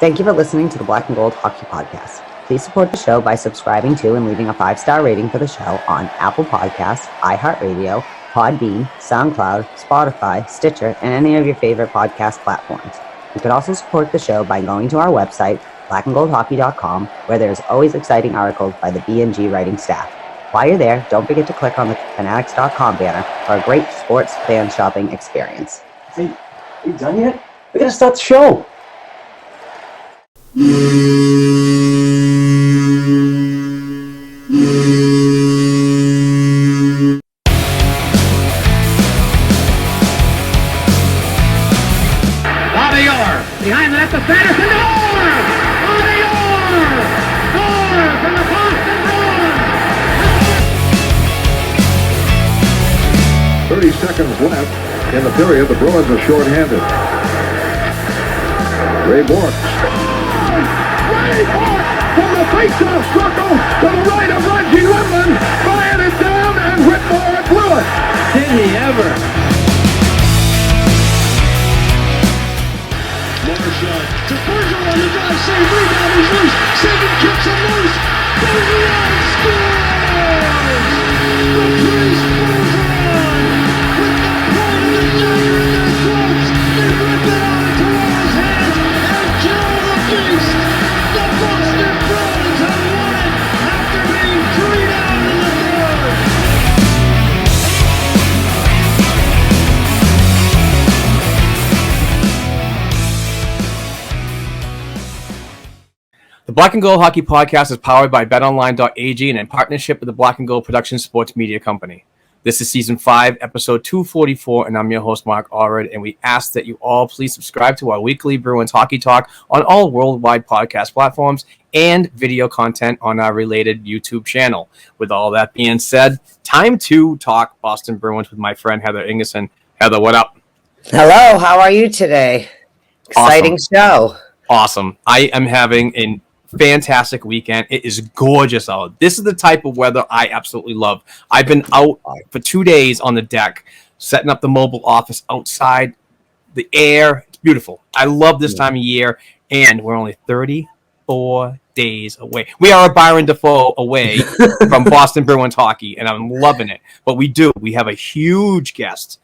Thank you for listening to the Black and Gold Hockey Podcast. Please support the show by subscribing to and leaving a 5-star rating for the show on Apple Podcasts, iHeartRadio, Podbean, SoundCloud, Spotify, Stitcher, and any of your favorite podcast platforms. You can also support the show by going to our website, blackandgoldhockey.com, where there's always exciting articles by the B&G writing staff. While you're there, don't forget to click on the fanatics.com banner for a great sports fan shopping experience. Hey, are you done yet? We gotta start the show. Behind the net to Sanderson, Orr! Bobby Orr! Orr from the Boston Bruins! 30 seconds left in the period. The Bruins are shorthanded. Ray Bourque. Ray Bourque from the face-off circle to the right of Reggie Whitman. Fired it down and Whitmore blew it. Did he ever? To Bergeron on the drive, save, rebound, he's loose. Sagan kicks him loose. Bergeron scores! The Priest Bergeron with the point of the dagger in their throats. They rip it out of Toronto's hands and kill the beast. The Boston Bruins have won it after being 3 down in the third. The Black and Gold Hockey Podcast is powered by BetOnline.ag and in partnership with the Black and Gold Production Sports Media Company. This is Season 5, Episode 244, and I'm your host, Mark Allred, and we ask that you all please subscribe to our weekly Bruins Hockey Talk on all worldwide podcast platforms and video content on our related YouTube channel. With all that being said, time to talk Boston Bruins with my friend Heather Ingerson. Heather, what up? Hello, how are you today? Exciting show. Awesome. I am having a fantastic weekend. It is gorgeous out. This is the type of weather I absolutely love. I've been out for 2 days on the deck, setting up the mobile office outside. The air, it's beautiful. I love this time of year, and we're only 34 days away. We are a Byron Dafoe away from Boston Bruins hockey, and I'm loving it. But we have a huge guest.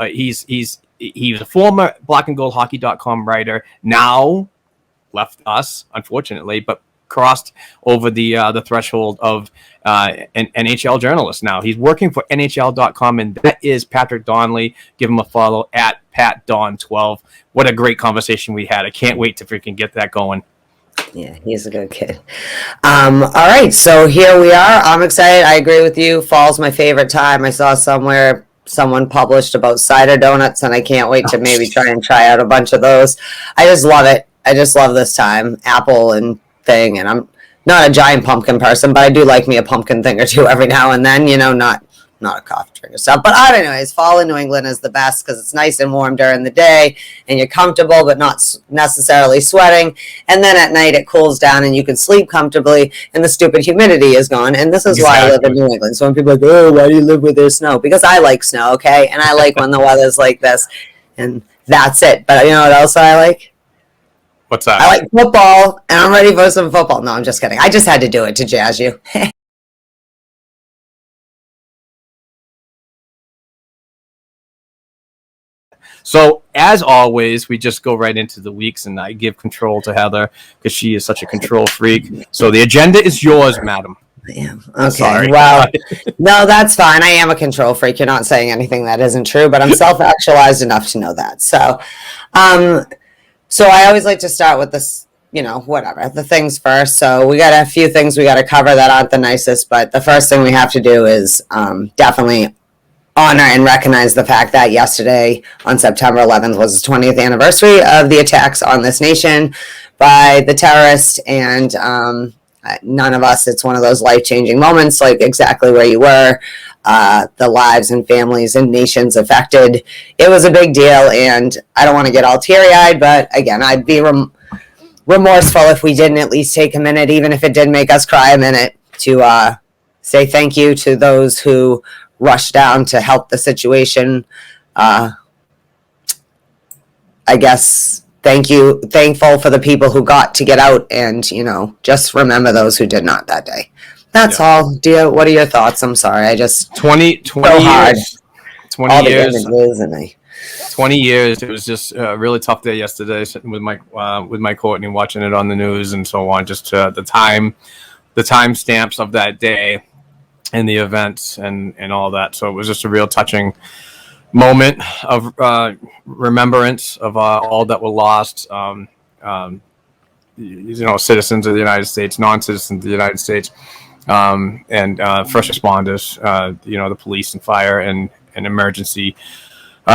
He's a former blackandgoldhockey.com writer, now left us, unfortunately, but crossed over the threshold of an NHL journalist now. He's working for NHL.com, and that is Patrick Donnelly. Give him a follow at PatDon12. What a great conversation we had. I can't wait to freaking get that going. Yeah, he's a good kid. All right, so here we are. I'm excited. I agree with you. Fall's my favorite time. I saw somewhere someone published about cider donuts, and I can't wait to maybe try out a bunch of those. I just love it. I just love this time, apple and thing, and I'm not a giant pumpkin person, but I do like me a pumpkin thing or two every now and then, not a coffee drink or stuff. But anyways, fall in New England is the best because it's nice and warm during the day, and you're comfortable but not necessarily sweating, and then at night it cools down and you can sleep comfortably, and the stupid humidity is gone, and this is why I live in New England. So when people are like, oh, why do you live where there's snow? Because I like snow, okay? And I like when the weather's like this, and that's it. But you know what else I like? What's that? I like football, and I'm ready for some football. No, I'm just kidding. I just had to do it to jazz you. So, as always, we just go right into the weeks, and I give control to Heather because she is such a control freak. So the agenda is yours, madam. I am. Okay. Sorry. Well, no, that's fine. I am a control freak. You're not saying anything that isn't true, but I'm self-actualized enough to know that. So I always like to start with this, whatever, the things first. So we got a few things we got to cover that aren't the nicest, but the first thing we have to do is definitely honor and recognize the fact that yesterday on September 11th was the 20th anniversary of the attacks on this nation by the terrorists, and none of us, it's one of those life-changing moments, like exactly where you were, the lives and families and nations affected. It was a big deal, and I don't want to get all teary-eyed, but again, I'd be remorseful if we didn't at least take a minute, even if it did make us cry a minute, to say thank you to those who rushed down to help the situation, I guess, thankful for the people who got to get out, and just remember those who did not that day. That's all. Dear, what are your thoughts? I'm sorry, I just 20 so hard. years. 20 All years. the images and 20 years. It was just a really tough day yesterday, sitting with my Courtney, watching it on the news and so on. Just the time stamps of that day and the events and all that. So it was just a real touching moment of remembrance of all that were lost. Citizens of the United States, non-citizens of the United States, and first responders. The police and fire and emergency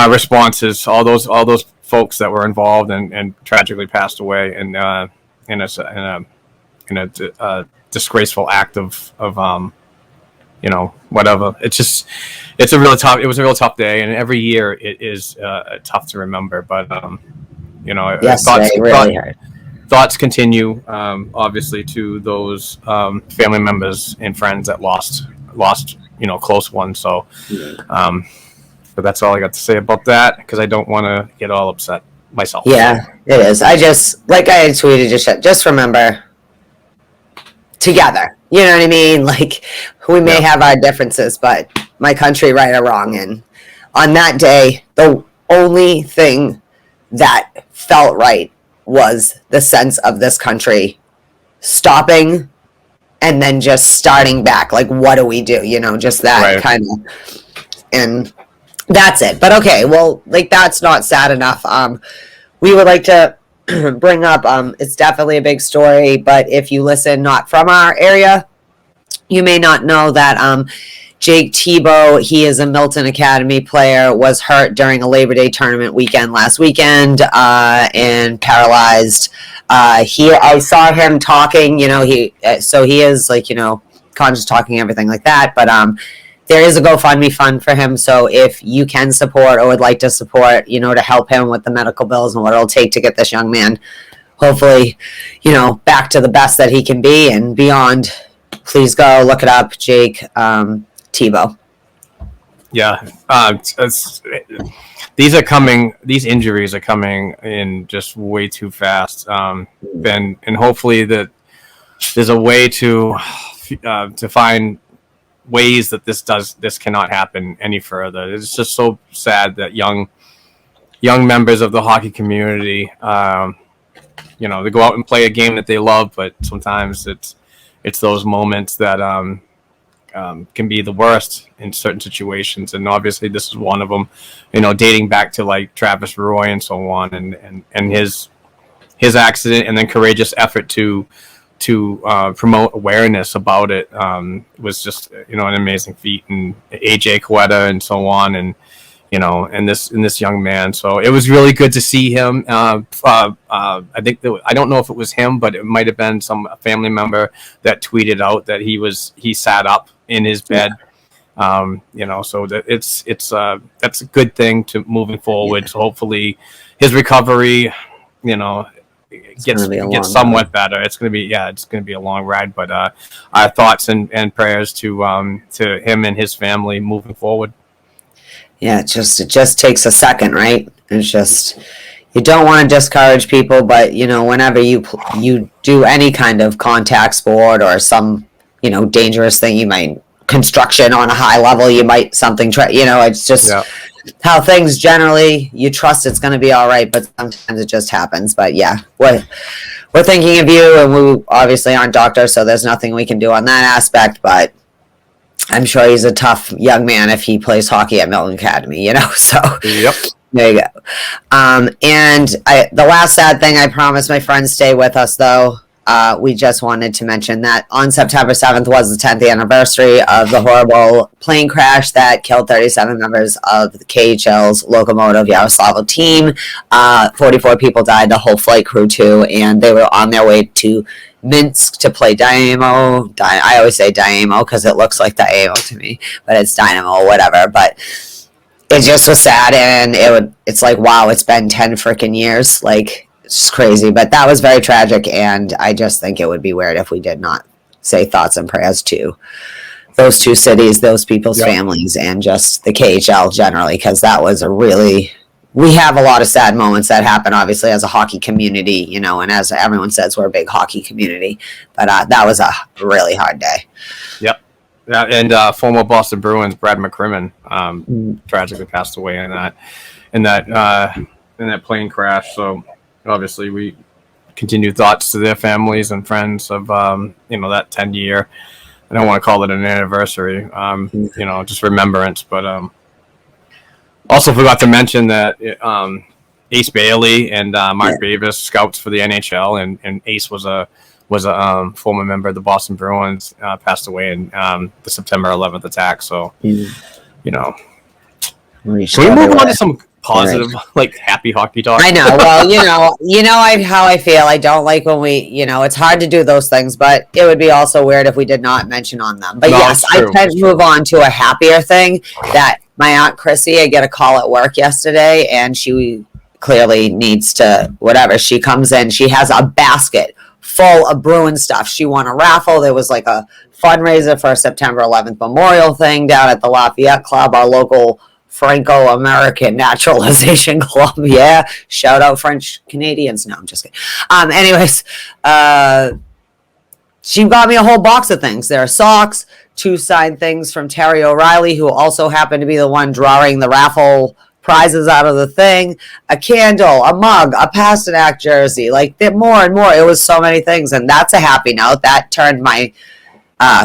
responses. All those folks that were involved and tragically passed away in a disgraceful act of whatever. It was a real tough day, and every year it is tough to remember. But yes, really hard. Thoughts continue, obviously, to those family members and friends that lost close ones. So, but that's all I got to say about that, because I don't want to get all upset myself. Yeah, it is. I just, like I had tweeted, just remember, together. You know what I mean? Like, we may have our differences, but my country, right or wrong. And on that day, the only thing that felt right was the sense of this country stopping and then just starting back. Like, what do we do? Just that kind of, and that's it. But okay, well, like, that's not sad enough. We would like to bring up, it's definitely a big story, but if you listen not from our area, you may not know that Jake Tebow, he is a Milton Academy player, was hurt during a Labor Day tournament weekend last weekend and paralyzed. I saw him talking, he is like, conscious talking, everything like that, but there is a GoFundMe fund for him, so if you can support or would like to support, to help him with the medical bills and what it'll take to get this young man, hopefully, back to the best that he can be and beyond, please go look it up, Jake Tebow. Yeah, these injuries are coming in just way too fast, and hopefully that there's a way to find ways that this cannot happen any further. It's just so sad that young members of the hockey community, they go out and play a game that they love, but sometimes it's those moments that can be the worst in certain situations, and obviously this is one of them. Dating back to like Travis Roy and so on, and his accident, and then courageous effort to promote awareness about it was just an amazing feat, and AJ Quetta and so on, and and this young man. So it was really good to see him. I think I don't know if it was him, but it might have been some family member that tweeted out that he sat up in his bed. So that it's that's a good thing to moving forward. Yeah. So hopefully his recovery, gets somewhat better. It's going to be a long ride, but our thoughts and prayers to him and his family moving forward. Yeah, it just takes a second, right? It's just, you don't want to discourage people, but whenever you do any kind of contact sport or some dangerous thing, you might construction on a high level, you might something it's just how things generally, you trust it's going to be all right, but sometimes it just happens. But yeah, we're thinking of you, and we obviously aren't doctors, so there's nothing we can do on that aspect, but I'm sure he's a tough young man if he plays hockey at Milton Academy, so yep. There you go. And the last sad thing, I promise my friends stay with us though. We just wanted to mention that on September 7th was the 10th anniversary of the horrible plane crash that killed 37 members of the KHL's Lokomotiv Yaroslavl team. 44 people died, the whole flight crew too, and they were on their way to Minsk to play Dynamo. I always say Dynamo because it looks like Dynamo to me, but it's Dynamo or whatever. But it just was sad, and it's like, wow, it's been 10 freaking years. Like, it's just crazy. But that was very tragic, and I just think it would be weird if we did not say thoughts and prayers to those two cities, those people's families, and just the KHL generally, because that was a really we have a lot of sad moments that happen, obviously, as a hockey community, you know, and as everyone says, we're a big hockey community. But that was a really hard day. Yep. Yeah, and former Boston Bruins Brad McCrimmon tragically passed away in that plane crash. So obviously, we continue thoughts to their families and friends of that 10-year. I don't want to call it an anniversary, just remembrance. But also forgot to mention that Ace Bailey and Mark Davis, scouts for the NHL, and Ace was a former member of the Boston Bruins, passed away in the September 11th attack. So, can we move on to some positive, happy hockey talk? I know. Well, how I feel. I don't like when it's hard to do those things, but it would be also weird if we did not mention on them. But yes, I tend to move on to a happier thing. That my Aunt Chrissy, I get a call at work yesterday, and she clearly needs to, whatever. She comes in, she has a basket full of Bruin stuff. She won a raffle. There was like a fundraiser for a September 11th memorial thing down at the Lafayette Club, our local Franco-American Naturalization Club. Yeah, shout out French Canadians. No, I'm just kidding. Anyways, she got me a whole box of things. There are socks, 2 signed things from Terry O'Reilly, who also happened to be the one drawing the raffle prizes out of the thing, a candle, a mug, a Pasternak jersey, more and more. It was so many things, and that's a happy note. That turned my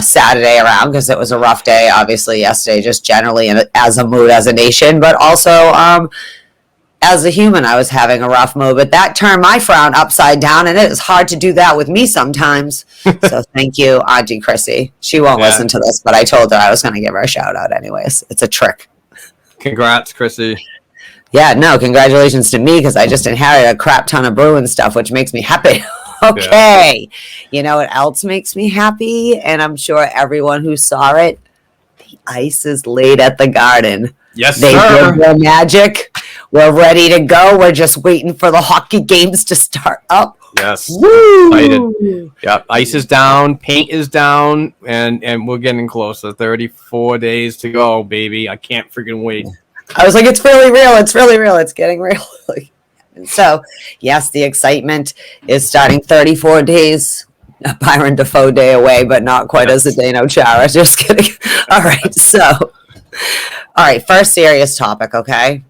Saturday around, because it was a rough day, obviously, yesterday, just generally as a mood, as a nation, but also as a human, I was having a rough mood. But that turned my frown upside down, and it is hard to do that with me sometimes. So thank you, Auntie Chrissy. She won't listen to this, but I told her I was going to give her a shout out anyways. It's a trick. Congrats, Chrissy. Yeah, no, congratulations to me, because I just inherited a crap ton of Bruin stuff, which makes me happy. Okay. Yeah. You know what else makes me happy? And I'm sure everyone who saw it, the ice is laid at the Garden. Yes, they sir. did their magic. We're ready to go. We're just waiting for the hockey games to start up. Yes. Woo! Excited. Yep. Ice is down, paint is down, and we're getting closer. 34 days to go, baby. I can't freaking wait. I was like, it's really real. It's really real. It's getting real. So, yes, the excitement is starting. 34 days, Byron Defoe day away, but not quite as a Zdeno Chara. Just kidding. All right, first serious topic, okay?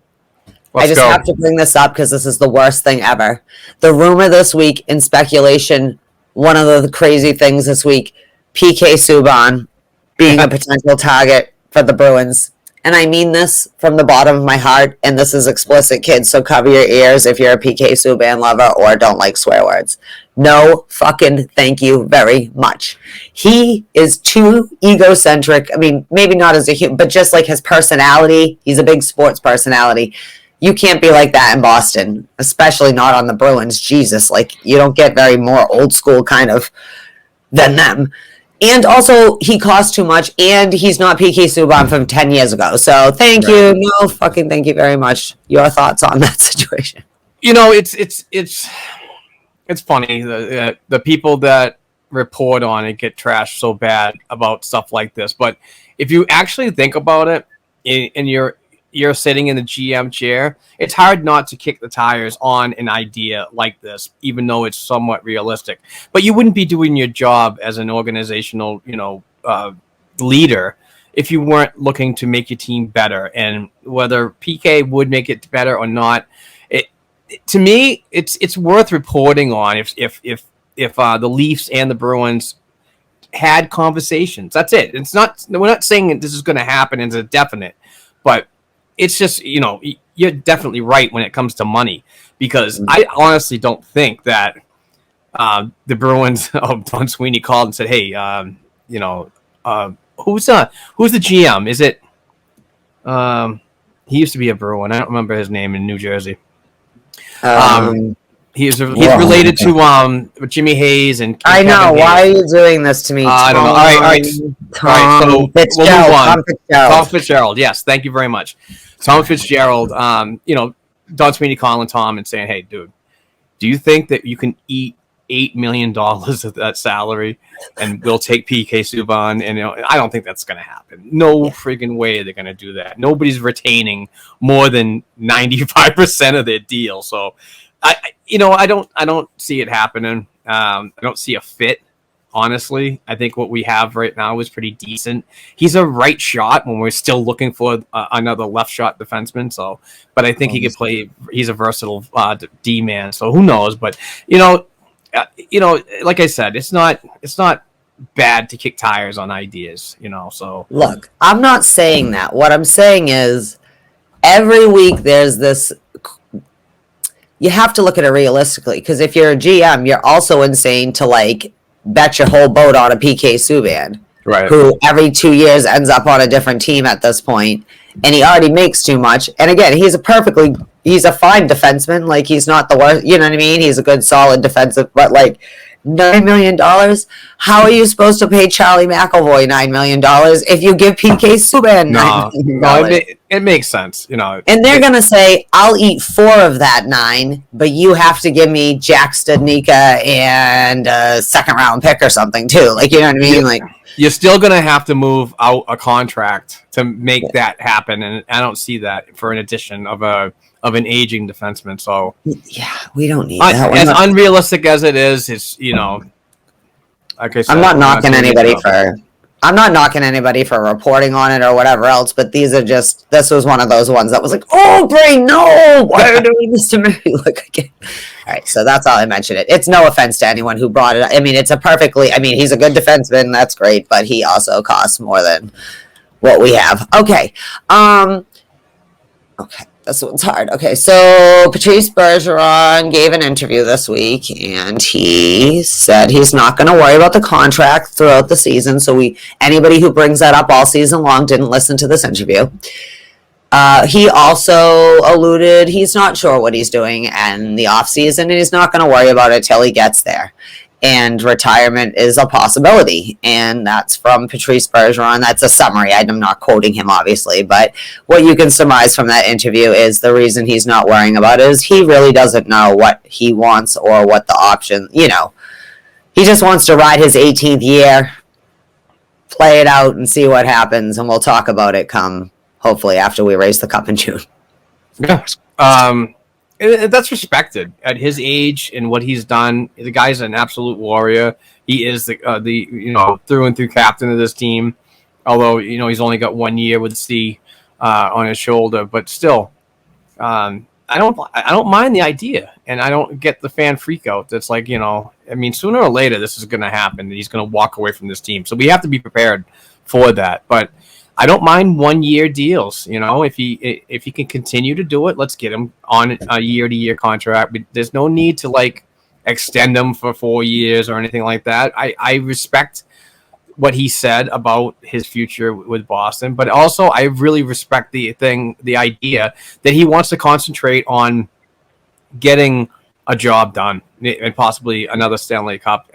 I just have to bring this up because this is the worst thing ever. The rumor this week in speculation, one of the crazy things this week, PK Subban being a potential target for the Bruins. And I mean this from the bottom of my heart, and this is explicit, kids, so cover your ears if you're a PK Subban lover or don't like swear words. No fucking thank you very much. He is too egocentric. I mean, maybe not as a human, but just like his personality. He's a big sports personality. You can't be like that in Boston, especially not on the Bruins. Jesus, you don't get very more old school kind of than them. And also, he costs too much, and he's not PK Subban from 10 years ago. So, thank you. No fucking thank you very much. Your thoughts on that situation? It's funny. The people that report on it get trashed so bad about stuff like this. But if you actually think about it, and you're sitting in the GM chair, it's hard not to kick the tires on an idea like this, even though it's somewhat realistic. But you wouldn't be doing your job as an organizational, leader if you weren't looking to make your team better. And whether PK would make it better or not, to me, it's worth reporting on if the Leafs and the Bruins had conversations. That's it. We're not saying that this is going to happen as a definite, but it's just, you're definitely right when it comes to money, because I honestly don't think that the Bruins, Don Sweeney called and said, hey, who's the GM? Is it, he used to be a Bruin. I don't remember his name in New Jersey. He's related to Jimmy Hayes and I know. Why are you doing this to me? I don't know. All right. So we'll move on. Tom Fitzgerald. Yes, thank you very much. Tom Fitzgerald. Don Sweeney calling Tom and saying, "Hey, dude, do you think that you can eat $8 million of that salary, and we'll take PK Subban. And I don't think that's going to happen. No friggin' way they're going to do that. Nobody's retaining more than 95% of their deal. So, I don't see it happening. I don't see a fit. Honestly, I think what we have right now is pretty decent. He's a right shot when we're still looking for another left shot defenseman. So, but I think he could play. He's a versatile D man. So who knows? But like I said, it's not bad to kick tires on ideas. So look, I'm not saying that. What I'm saying is, every week there's this. You have to look at it realistically, because if you're a GM, you're also insane to bet your whole boat on a PK Subban, right? Who every 2 years ends up on a different team at this point, and he already makes too much. And again, he's a fine defenseman. He's not the worst. You know what I mean? He's a good, solid defensive, but $9 million. How are you supposed to pay Charlie McAvoy $9 million if you give PK Subban $9 million? No, it makes sense, And they're gonna say, "I'll eat 4 of that 9, but you have to give me Jack Studnicka and a second-round pick or something too." You know what I mean? You're still gonna have to move out a contract to make that happen, and I don't see that for an addition of an aging defenseman. So we don't need that. As unrealistic as it is, it's like I said, I'm not knocking anybody for reporting on it or whatever else, but this was one of those ones that was like, "Oh, brain, no! Why are you doing this to me?" Again. All right, so that's all I mentioned it. It's no offense to anyone who brought it up. I mean, he's a good defenseman, that's great, but he also costs more than what we have. Okay. Okay. This one's hard. Okay, so Patrice Bergeron gave an interview this week, and he said he's not going to worry about the contract throughout the season. So anybody who brings that up all season long didn't listen to this interview. He also alluded he's not sure what he's doing in the offseason, and he's not going to worry about it till he gets there. And retirement is a possibility. And that's from Patrice Bergeron. That's a summary. I'm not quoting him, obviously. But what you can surmise from that interview is the reason he's not worrying about it is he really doesn't know what he wants or what the option, He just wants to ride his 18th year, play it out, and see what happens. And we'll talk about it hopefully, after we raise the cup in June. Yeah. That's respected at his age and what he's done. The guy's an absolute warrior. He is the through and through captain of this team. Although he's only got 1 year with C on his shoulder, but still, I don't mind the idea, and I don't get the fan freak out. That's sooner or later this is going to happen. He's going to walk away from this team, so we have to be prepared for that. But I don't mind 1 year deals. If he can continue to do it, let's get him on a year-to-year contract. But there's no need to extend him for 4 years or anything like that. I respect what he said about his future with Boston, but also I really respect the idea that he wants to concentrate on getting a job done and possibly another Stanley Cup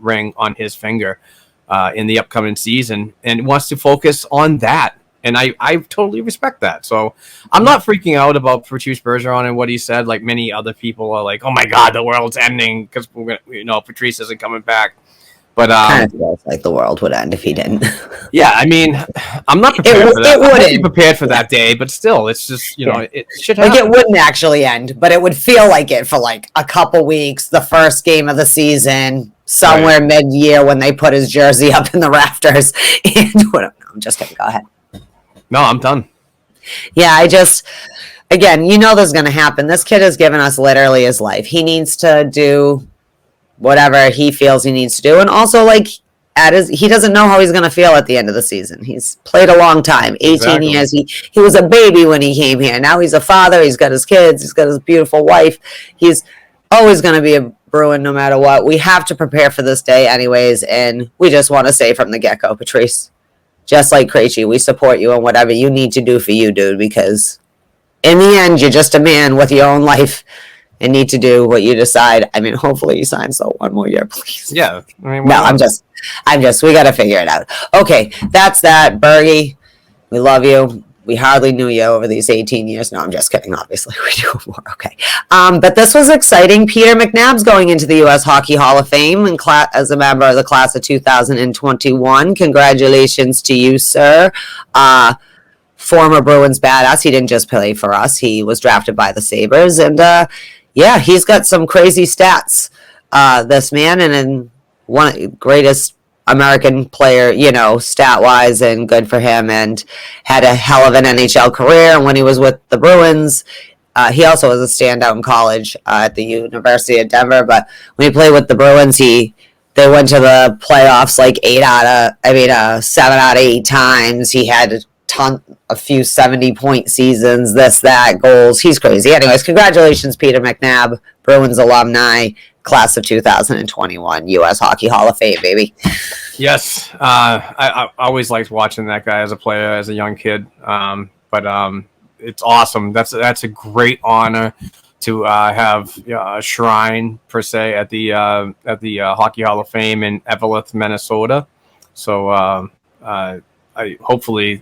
ring on his finger in the upcoming season, and wants to focus on that. And I totally respect that. So I'm not freaking out about Patrice Bergeron and what he said. Like many other people are like, "Oh my God, the world's ending because Patrice isn't coming back." But kind of feels like the world would end if he didn't. Yeah, I mean, I'm not prepared for that. I wouldn't be prepared for that day, but still, it's just it should happen. It wouldn't actually end, but it would feel like it for a couple weeks. The first game of the season, somewhere mid-year when they put his jersey up in the rafters. And I'm just kidding. Go ahead. No, I'm done. Yeah, again, this is going to happen. This kid has given us literally his life. He needs to do whatever he feels he needs to do. And also, he doesn't know how he's going to feel at the end of the season. He's played a long time, 18 years. He was a baby when he came here. Now he's a father. He's got his kids. He's got his beautiful wife. He's always going to be a Bruin no matter what. We have to prepare for this day anyways. And we just want to say from the get-go, Patrice, just like Krejci, we support you on whatever you need to do for you, dude, because in the end, you're just a man with your own life and need to do what you decide. I mean, hopefully you sign so 1 more year, please. Yeah. I'm just, we got to figure it out. Okay, that's that. Bergie, we love you. we hardly knew you over these 18 years. No, I'm just kidding. Obviously, we knew more. Okay. But this was exciting. Peter Mcnabb's going into the U.S. Hockey Hall of Fame as a member of the class of 2021. Congratulations to you, sir. Former Bruins badass. He didn't just play for us. He was drafted by the Sabres. And, yeah, he's got some crazy stats, this man. And one of the greatest American player, stat-wise, and good for him, and had a hell of an NHL career. And when he was with the Bruins, he also was a standout in college at the University of Denver. But when he played with the Bruins, they went to the playoffs like 7 out of 8 times. He had a few 70-point seasons, that, goals. He's crazy. Anyways, congratulations, Peter Mcnabb, Bruins alumni, class of 2021, U.S. Hockey Hall of Fame, baby. Yes, I always liked watching that guy as a player, as a young kid. But it's awesome. That's a great honor to have a shrine per se at the Hockey Hall of Fame in Eveleth, Minnesota. So hopefully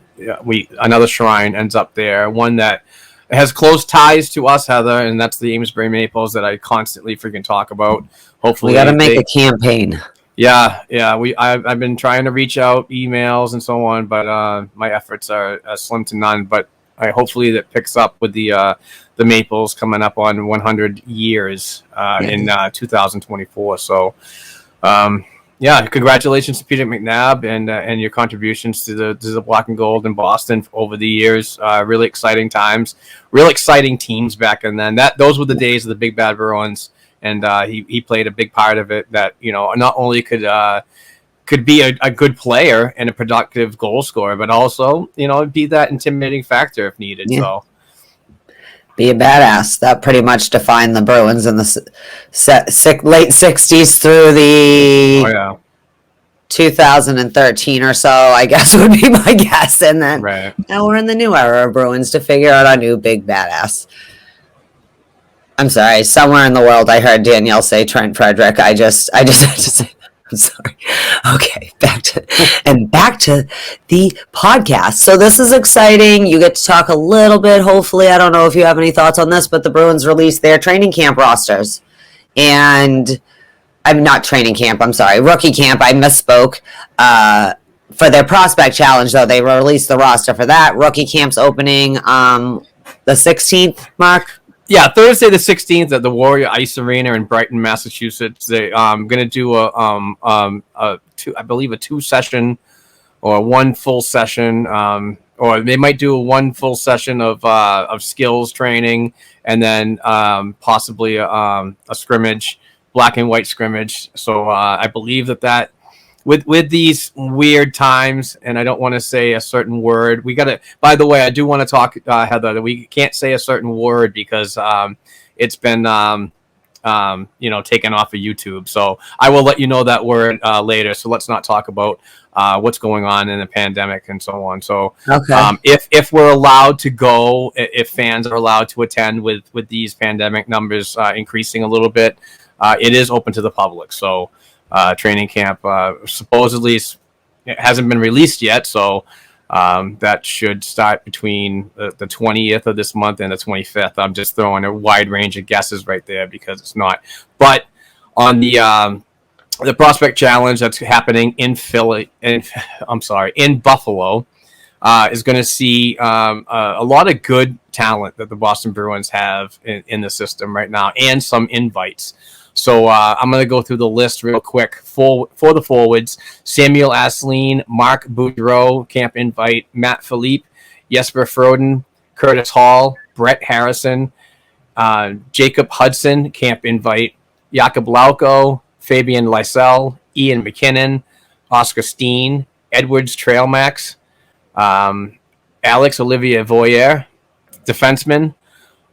another shrine ends up there, one that has close ties to us, Heather, and that's the Amesbury Maples that I constantly freaking talk about. Hopefully, we got to make a campaign. Yeah. I've been trying to reach out, emails and so on, but my efforts are slim to none. But hopefully that picks up with the Maples coming up on 100 years in 2024. So. Yeah, congratulations to Peter Mcnabb and your contributions to the Black and Gold in Boston over the years. Really exciting times, real exciting teams back and then. Those were the days of the Big Bad Bruins, and he played a big part of it. That not only could be a good player and a productive goal scorer, but also be that intimidating factor if needed. Yeah. So. Be a badass. That pretty much defined the Bruins in the late 60s through the 2013 or so, I guess, would be my guess. And then now we're in the new era of Bruins to figure out our new big badass. I'm sorry. Somewhere in the world I heard Danielle say Trent Frederick. I just had to say that. I'm sorry. Okay, back to the podcast. So this is exciting. You get to talk a little bit, hopefully. I don't know if you have any thoughts on this, but the Bruins released their training camp rosters. And I'm not training camp, I'm sorry, rookie camp. I misspoke. For their prospect challenge, though, they released the roster for that. Rookie camp's opening the 16th, Mark? Yeah, Thursday the 16th at the Warrior Ice Arena in Brighton, Massachusetts. They going to do a 2-session or one full session, or they might do a one full session of skills training, and then possibly a scrimmage, black and white scrimmage. So I believe that with these weird times, and I don't want to say a certain word. We got to. By the way, I do want to talk, Heather. That we can't say a certain word because it's been taken off of YouTube. So I will let you know that word later. So let's not talk about what's going on in the pandemic and so on. So if we're allowed to go, if fans are allowed to attend with these pandemic numbers increasing a little bit, it is open to the public. So. Training camp supposedly it hasn't been released yet, so that should start between the 20th of this month and the 25th. I'm just throwing a wide range of guesses right there because it's not. But on the prospect challenge that's happening in Buffalo, is going to see a lot of good talent that the Boston Bruins have in the system right now, and some invites. So I'm going to go through the list real quick for the forwards. Samuel Asselin, Marc Boudreau, camp invite. Matt Philippe, Jesper Froden, Curtis Hall, Brett Harrison, Jacob Hudson, camp invite. Jakob Lauko, Fabian Lysell, Ian McKinnon, Oscar Steen, Edwards Trailmax, Alex Olivier Voyer, defenseman.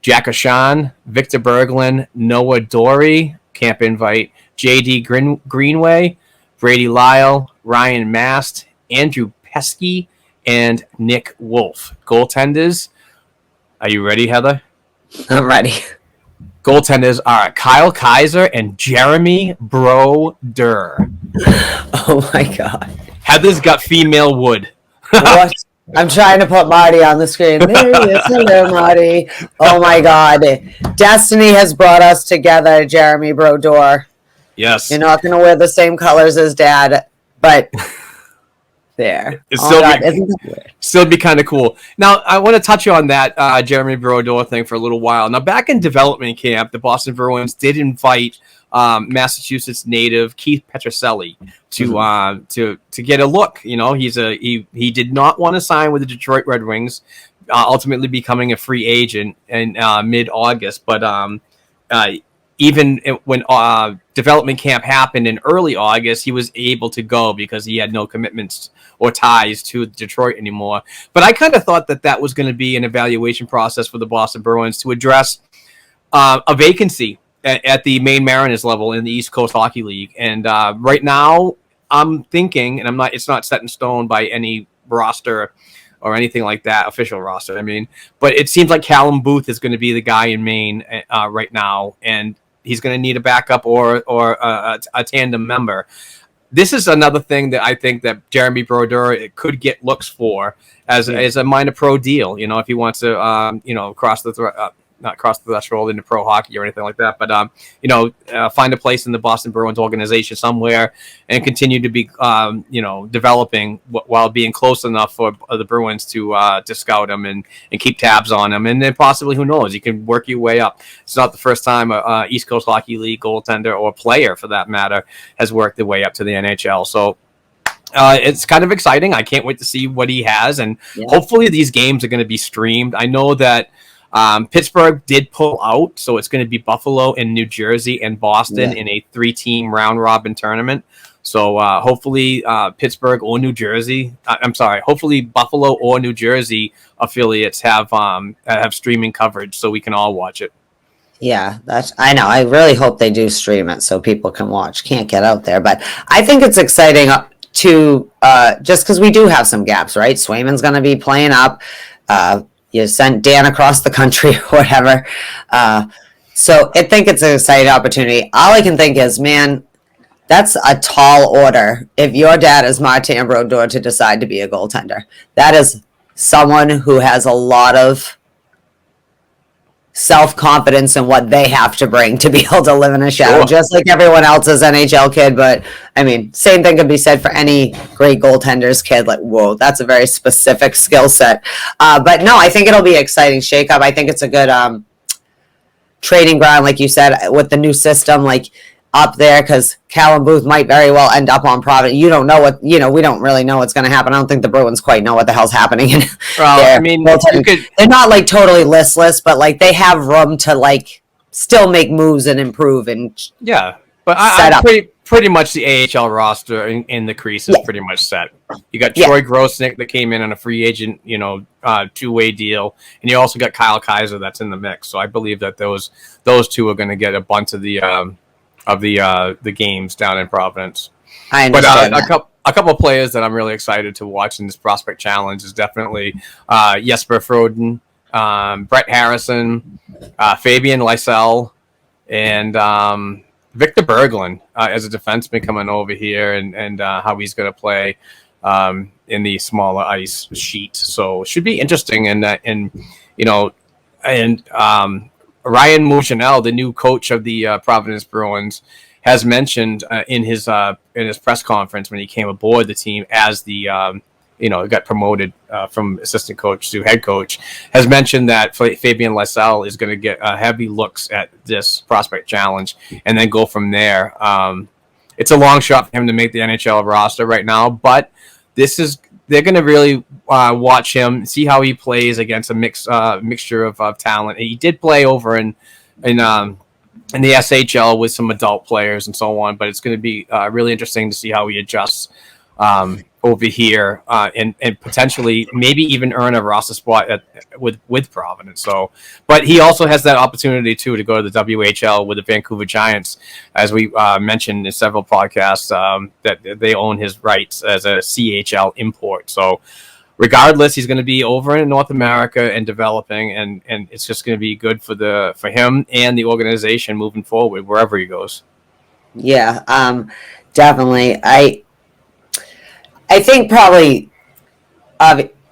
Jack O'Shawn, Victor Berglund, Noah Dory, camp invite, J.D. Greenway, Brady Lyle, Ryan Mast, Andrew Pesky, and Nick Wolf. Goaltenders, are you ready, Heather? I'm ready. Goaltenders are Kyle Kaiser and Jeremy Brodeur. Oh, my God. Heather's got female wood. What? I'm trying to put Marty on the screen. There he is. Hello, Marty. Oh my God. Destiny has brought us together, Jeremy Brodeur. Yes. You're not going to wear the same colors as Dad, but there. It's Oh God, isn't that weird? Still be kind of cool. Now, I want to touch on that Jeremy Brodeur thing for a little while. Now, back in development camp, the Boston Bruins did invite Massachusetts native Keith Petroselli to get a look. You know, he did not want to sign with the Detroit Red Wings, ultimately becoming a free agent in mid-August. But even when development camp happened in early August, he was able to go because he had no commitments or ties to Detroit anymore. But I kind of thought that was going to be an evaluation process for the Boston Bruins to address a vacancy at the Maine Mariners level in the East Coast Hockey League. And right now, I'm thinking, and it's not set in stone by any roster or anything like that, official roster, I mean, but it seems like Callum Booth is going to be the guy in Maine right now, and he's going to need a backup or a tandem member. This is another thing that I think that Jeremy Brodeur could get looks for as a minor pro deal. You know, if he wants to, not cross the threshold into pro hockey or anything like that, but find a place in the Boston Bruins organization somewhere and continue to be, developing while being close enough for the Bruins to scout him and keep tabs on him, and then possibly, who knows, you can work your way up. It's not the first time a East Coast Hockey League goaltender or player, for that matter, has worked their way up to the NHL. So. It's kind of exciting. I can't wait to see what he has, and hopefully these games are going to be streamed. I know that Pittsburgh did pull out, so it's going to be Buffalo and New Jersey and Boston in a 3-team round-robin tournament. So hopefully Pittsburgh or New Jersey, hopefully Buffalo or New Jersey affiliates have streaming coverage so we can all watch it. Yeah, I know. I really hope they do stream it so people can watch. Can't get out there, but I think it's exciting to just because we do have some gaps, right? Swayman's going to be playing up. You sent Dan across the country or whatever. So I think it's an exciting opportunity. All I can think is, man, that's a tall order if your dad is Martin Brodeur to decide to be a goaltender. That is someone who has a lot of self-confidence in what they have to bring to be able to live in a shadow, just like everyone else's NHL kid. But I mean, same thing could be said for any great goaltender's kid. Like, whoa, that's a very specific skill set. But no, I think it'll be an exciting shakeup. I think it's a good trading ground, like you said, with the new system, like up there, because Callum Booth might very well end up on Providence. You don't know we don't really know what's going to happen. I don't think the Bruins quite know what the hell's happening. Well, I mean, they're not like totally listless, but like they have room to like still make moves and improve and but I'm pretty much the AHL roster in the crease is pretty much set. You got Troy Grosnick that came in on a free agent, two-way deal, and you also got Kyle Kaiser that's in the mix. So I believe that those two are going to get a bunch of the games down in Providence. I understand. But a couple of players that I'm really excited to watch in this prospect challenge is definitely Jesper Froden, Brett Harrison, Fabian Lysell, and Victor Berglund as a defenseman coming over here, and how he's going to play in the smaller ice sheet. So it should be interesting. Ryan Mouchinel, the new coach of the Providence Bruins, has mentioned in his press conference when he came aboard the team as the got promoted from assistant coach to head coach, has mentioned that Fabian Lysell is going to get heavy looks at this prospect challenge and then go from there. It's a long shot for him to make the NHL roster right now, but they're going to really watch him, see how he plays against a mixture of talent. He did play over in the SHL with some adult players and so on, but it's going to be really interesting to see how he adjusts over here and potentially maybe even earn a roster spot with Providence. So, but he also has that opportunity too to go to the WHL with the Vancouver Giants, as we mentioned in several podcasts, that they own his rights as a CHL import. So regardless, he's going to be over in North America and developing, and it's just going to be good for him and the organization moving forward wherever he goes. Yeah, definitely. I think probably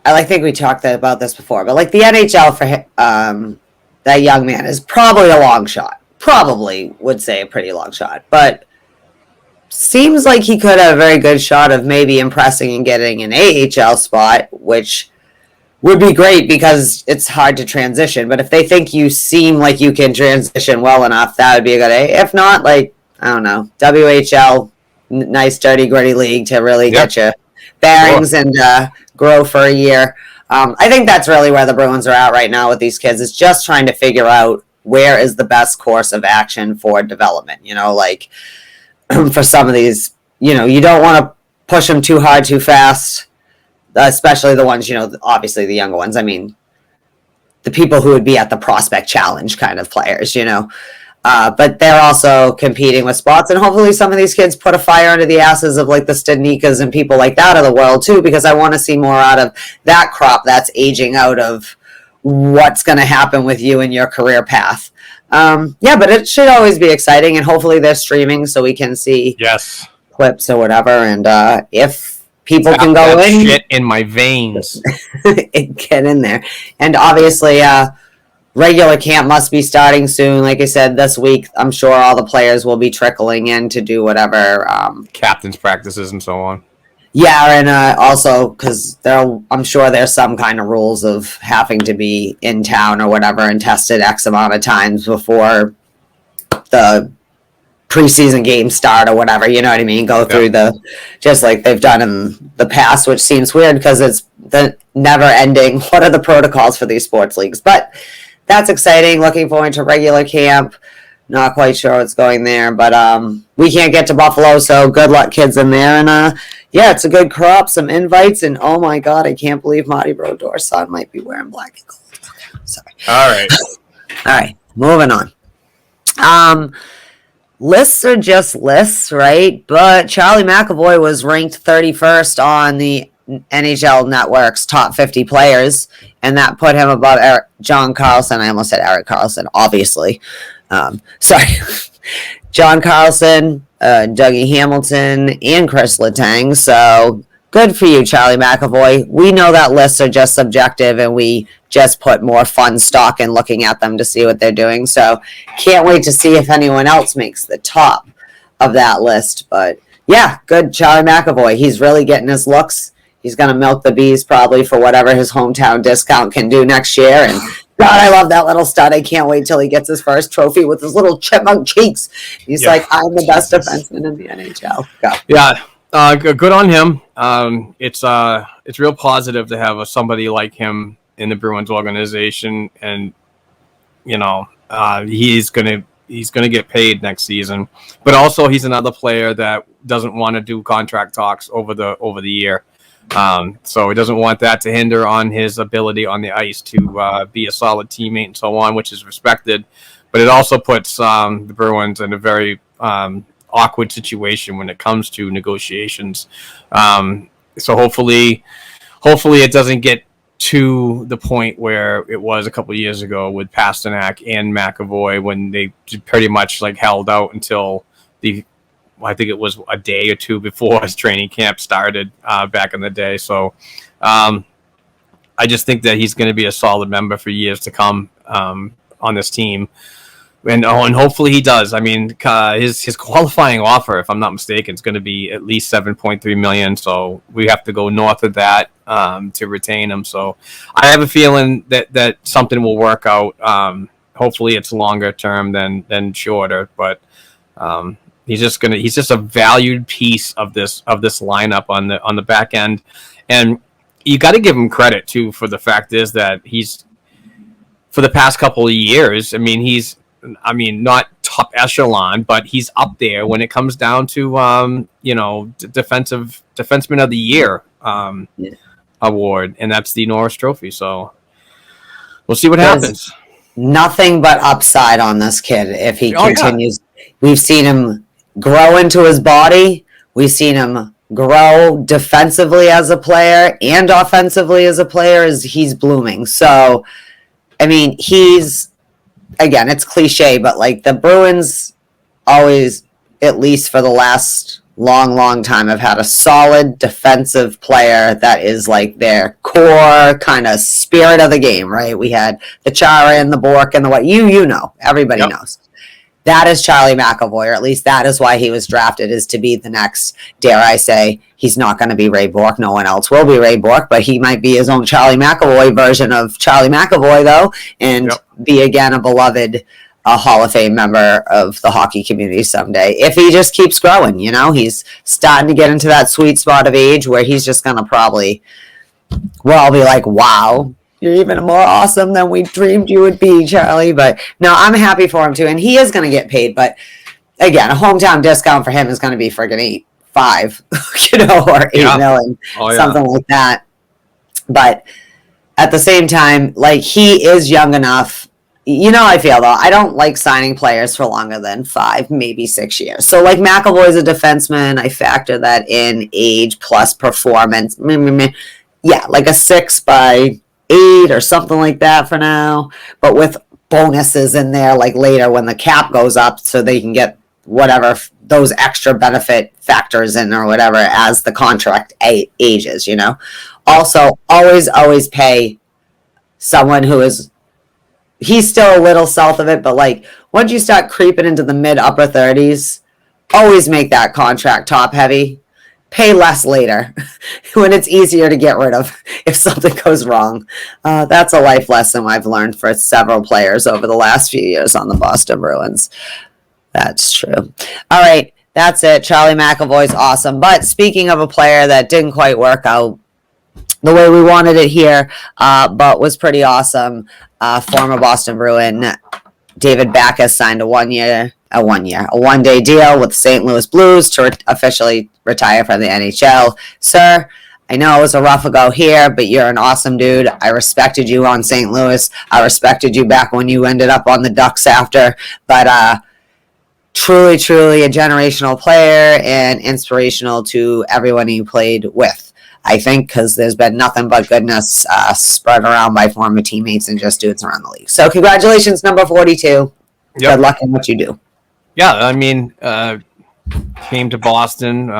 I think we talked about this before, but like the NHL for that young man is probably a long shot. Probably would say a pretty long shot, but seems like he could have a very good shot of maybe impressing and getting an AHL spot, which would be great because it's hard to transition. But if they think you seem like you can transition well enough, that would be a good A. If not, like, I don't know, WHL, nice, dirty, gritty league to really get you bearings and grow for a year. I think that's really where the Bruins are at right now with these kids. It's just trying to figure out where is the best course of action for development. You know, like for some of these, you know, you don't want to push them too hard, too fast, especially the ones, you know, obviously the younger ones. I mean, the people who would be at the prospect challenge kind of players, you know. But they're also competing with spots, and hopefully some of these kids put a fire under the asses of like the Stadnikas and people like that of the world too, because I want to see more out of that crop that's aging out of what's going to happen with you and your career path. Yeah, but it should always be exciting, and hopefully they're streaming so we can see clips or whatever. And if people can go in, shit in my veins, get in there. And obviously, regular camp must be starting soon. Like I said, this week, I'm sure all the players will be trickling in to do whatever. Captain's practices and so on. Yeah, and also because I'm sure there's some kind of rules of having to be in town or whatever and tested X amount of times before the preseason games start or whatever. You know what I mean? Go through just like they've done in the past, which seems weird because it's the never ending. What are the protocols for these sports leagues? But that's exciting. Looking forward to regular camp. Not quite sure what's going there, but we can't get to Buffalo, so good luck, kids, in there. And yeah, it's a good crop, some invites, and oh my God, I can't believe Marty Brodor's son might be wearing black and gold. Okay, sorry. All right, moving on. Lists are just lists, right? But Charlie McAvoy was ranked 31st on the NHL Network's top 50 players, and that put him above John Carlson. I almost said Erik Karlsson, obviously. Sorry. John Carlson, Dougie Hamilton, and Chris Letang. So good for you, Charlie McAvoy. We know that lists are just subjective, and we just put more fun stock in looking at them to see what they're doing. So can't wait to see if anyone else makes the top of that list. But yeah, good Charlie McAvoy. He's really getting his looks. He's going to milk the bees probably for whatever his hometown discount can do next year. And God, I love that little stud. I can't wait till he gets his first trophy with his little chipmunk cheeks. He's like, I'm the best defenseman in the NHL. Go. Yeah, good on him. It's real positive to have somebody like him in the Bruins organization, and you know he's gonna get paid next season. But also, he's another player that doesn't want to do contract talks over the year. So he doesn't want that to hinder on his ability on the ice to be a solid teammate and so on, which is respected. But it also puts the Bruins in a very awkward situation when it comes to negotiations. So hopefully it doesn't get to the point where it was a couple of years ago with Pasternak and McAvoy when they pretty much like held out until I think it was a day or two before his training camp started back in the day. So I just think that he's going to be a solid member for years to come on this team. And hopefully he does. I mean, his qualifying offer, if I'm not mistaken, is going to be at least $7.3 million. So we have to go north of that to retain him. So I have a feeling that something will work out. Hopefully it's longer term than shorter, but he's just a valued piece of this lineup on the back end. And you got to give him credit too for the fact is that he's for the past couple of years. He's not top echelon, but he's up there when it comes down to defenseman of the year award, and that's the Norris Trophy. So we'll see what happens. Nothing but upside on this kid if he continues. Yeah. We've seen him grow into his body. We've seen him grow defensively as a player and offensively as a player as he's blooming. So, he's, again, it's cliche, but like the Bruins always, at least for the last, long time have had a solid defensive player that is like their core kind of spirit of the game, right? We had the Chara and the Bork and the what you know, everybody knows. That is Charlie McAvoy, or at least that is why he was drafted, is to be the next, dare I say, he's not going to be Ray Bork. No one else will be Ray Bork, but he might be his own Charlie McAvoy version of Charlie McAvoy, though, and be again a beloved Hall of Fame member of the hockey community someday. If he just keeps growing, you know, he's starting to get into that sweet spot of age where he's just going to probably, we'll all be like, wow, you're even more awesome than we dreamed you would be, Charlie. But no, I'm happy for him too. And he is going to get paid. But again, a hometown discount for him is going to be friggin' 8.5, you know, or 8 million, something like that. But at the same time, like, he is young enough. You know, I feel, though, I don't like signing players for longer than 5, maybe 6 years. So, like, McAvoy's a defenseman. I factor that in, age plus performance. Yeah, like a 6 by 8 or something like that for now, but with bonuses in there, like later when the cap goes up, so they can get whatever those extra benefit factors in or whatever as the contract ages, you know. Also, always pay someone who is, he's still a little south of it, but like once you start creeping into the mid upper 30s, always make that contract top heavy. Pay less later when it's easier to get rid of if something goes wrong. That's a life lesson I've learned for several players over the last few years on the Boston Bruins. That's true. All right, that's it. Charlie McAvoy's awesome. But speaking of a player that didn't quite work out the way we wanted it here, but was pretty awesome, former Boston Bruin David Backes signed a one-day deal with St. Louis Blues to officially retire from the NHL. Sir, I know it was a rough go here, but you're an awesome dude. I respected you on St. Louis. I respected you back when you ended up on the Ducks after. But truly a generational player and inspirational to everyone you played with, I think, because there's been nothing but goodness spread around by former teammates and just dudes around the league. So congratulations, number 42. Good luck in what you do. Yeah, I mean, came to Boston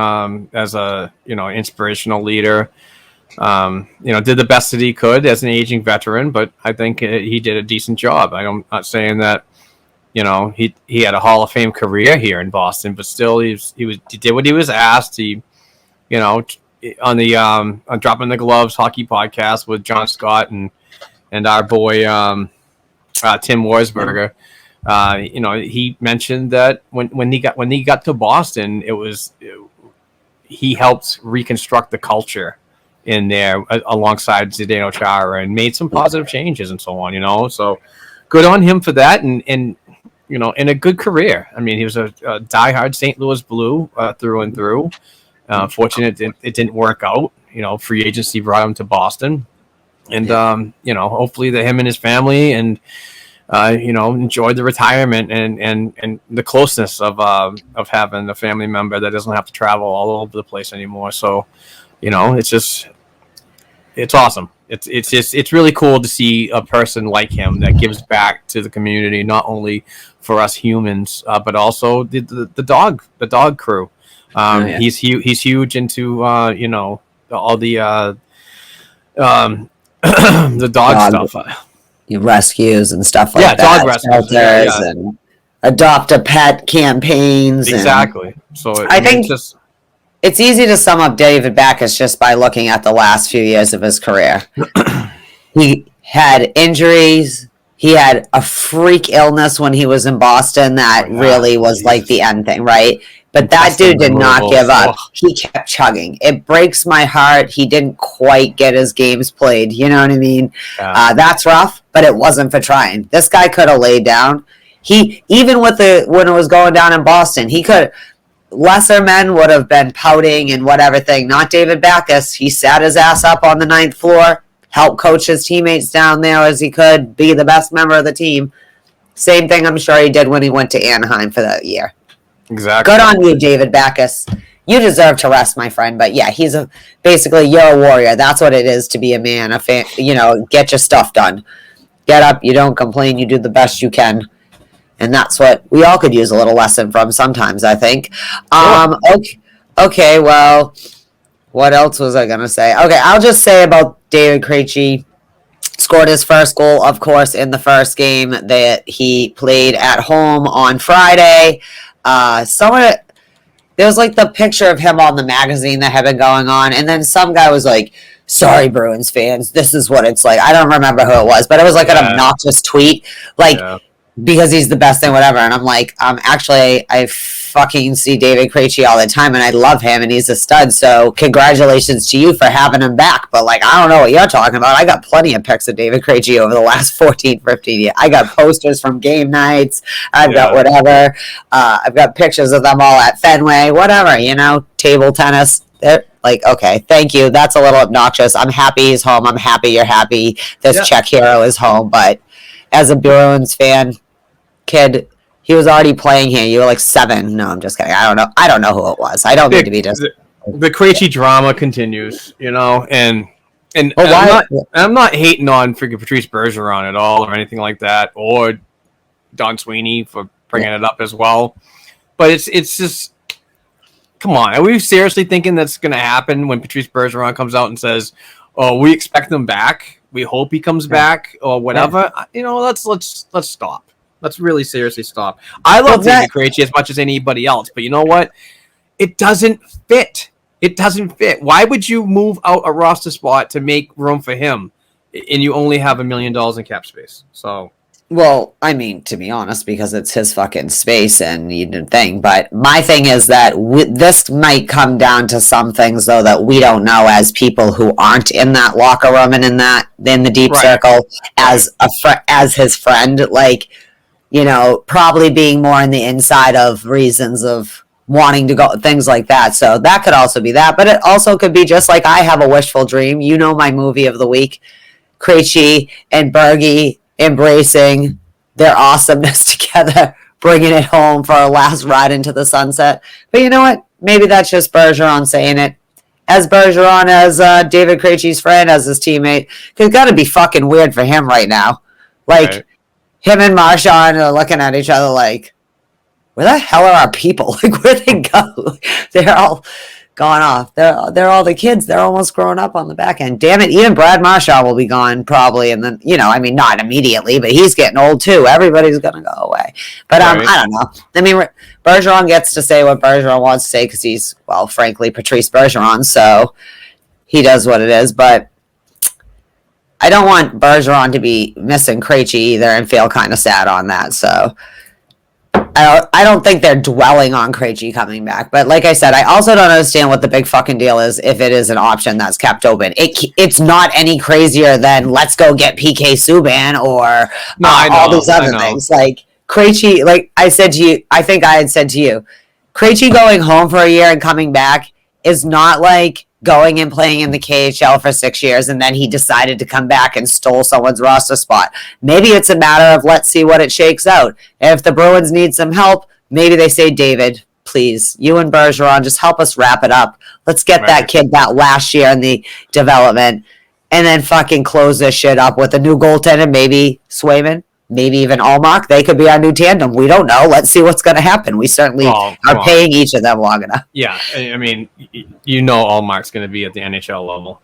as a, you know, inspirational leader. You know, did the best that he could as an aging veteran, but I think he did a decent job. I'm not saying that, you know, he had a Hall of Fame career here in Boston, but still he did what he was asked. He, you know, on the on Dropping the Gloves hockey podcast with John Scott and our boy Tim Worsberger. You know, he mentioned that when he got to Boston, he helped reconstruct the culture in there alongside Zdeno Chara and made some positive changes and so on. You know, so good on him for that, and you know, in a good career. I mean, he was a diehard St. Louis Blue through and through. Fortunate it didn't work out. You know, free agency brought him to Boston, and you know, hopefully him and his family and you know, enjoyed the retirement and the closeness of having a family member that doesn't have to travel all over the place anymore. So, you know, it's awesome. It's really cool to see a person like him that gives back to the community, not only for us humans, but also the dog crew. He's huge into you know, all the the dog stuff. Rescues and stuff like that. Dog rescues. And adopt a pet campaigns. Exactly. So I think it's easy to sum up David Backes just by looking at the last few years of his career. He had injuries. He had a freak illness when he was in Boston that really was like the end thing, right? But that dude did not give up. He kept chugging. It breaks my heart. He didn't quite get his games played. You know what I mean? Yeah. That's rough, but it wasn't for trying. This guy could have laid down. He, even with when it was going down in Boston, he could. Lesser men would have been pouting and whatever thing. Not David Backes. He sat his ass up on the 9th floor, helped coach his teammates down there as he could, be the best member of the team. Same thing I'm sure he did when he went to Anaheim for that year. Exactly. Good on you, David Backes. You deserve to rest, my friend. But yeah, basically you're a warrior. That's what it is to be a man. You know, get your stuff done. Get up. You don't complain. You do the best you can, and that's what we all could use a little lesson from sometimes, I think. Okay, well, what else was I going to say? Okay, I'll just say about David Krejci. Scored his first goal, of course, in the first game that he played at home on Friday. There was like the picture of him on the magazine that had been going on, and then some guy was like, "Sorry, Bruins fans, this is what it's like." I don't remember who it was, but it was like an obnoxious tweet, because he's the best thing, whatever. And I'm like, actually, I fucking see David Krejci all the time, and I love him, and he's a stud. So congratulations to you for having him back. But like, I don't know what you're talking about. I got plenty of pics of David Krejci over the last 14, 15 years. I got posters from game nights. I've got whatever. I've got pictures of them all at Fenway, whatever, table tennis. They're like, okay, thank you. That's a little obnoxious. I'm happy he's home. I'm happy you're happy. This Czech hero is home. But as a Bruins fan, kid, he was already playing here. You were like 7. No, I'm just kidding. I don't know who it was. I don't mean to be just. The Krejci drama continues, and I'm not hating on freaking Patrice Bergeron at all or anything like that, or Don Sweeney for bringing it up as well. But it's just, come on. Are we seriously thinking that's going to happen when Patrice Bergeron comes out and says, "Oh, we expect him back. We hope he comes back," or whatever? Let's stop. Let's really seriously stop. I love David Krejci as much as anybody else, but you know what? It doesn't fit. It doesn't fit. Why would you move out a roster spot to make room for him, and you only have $1 million in cap space? So, well, I mean, to be honest, because it's his fucking space and you didn't think. But my thing is that this might come down to some things though that we don't know as people who aren't in that locker room and in the deep circle as his friend, like. Probably being more in the inside of reasons of wanting to go, things like that. So that could also be that. But it also could be just like I have a wishful dream. My movie of the week, Krejci and Bergie embracing their awesomeness together, bringing it home for a last ride into the sunset. But you know what? Maybe that's just Bergeron saying it. As Bergeron, as David Krejci's friend, as his teammate. Because it's got to be fucking weird for him right now. Like... Right. Him and Marchand are looking at each other like, where the hell are our people? Like, where'd they go? They're all gone off. They're all the kids. They're almost grown up on the back end. Damn it, even Brad Marchand will be gone probably. And then, not immediately, but he's getting old too. Everybody's going to go away. But I don't know. I mean, Bergeron gets to say what Bergeron wants to say because he's, well, frankly, Patrice Bergeron. So he does what it is. But I don't want Bergeron to be missing Krejci either and feel kind of sad on that. So I don't think they're dwelling on Krejci coming back. But like I said, I also don't understand what the big fucking deal is if it is an option that's kept open. It's not any crazier than let's go get PK Subban or all these other things. Like Krejci, like I said to you, I think I had said to you, Krejci going home for a year and coming back is not like going and playing in the KHL for 6 years and then he decided to come back and stole someone's roster spot. Maybe it's a matter of let's see what it shakes out. And if the Bruins need some help, maybe they say, David, please, you and Bergeron, just help us wrap it up. Let's get that kid that last year in the development and then fucking close this shit up with a new goaltender, maybe Swayman, maybe even Allmark. They could be our new tandem. We don't know. Let's see what's going to happen. We certainly are paying each of them long enough. Yeah, I mean, Allmark's going to be at the NHL level.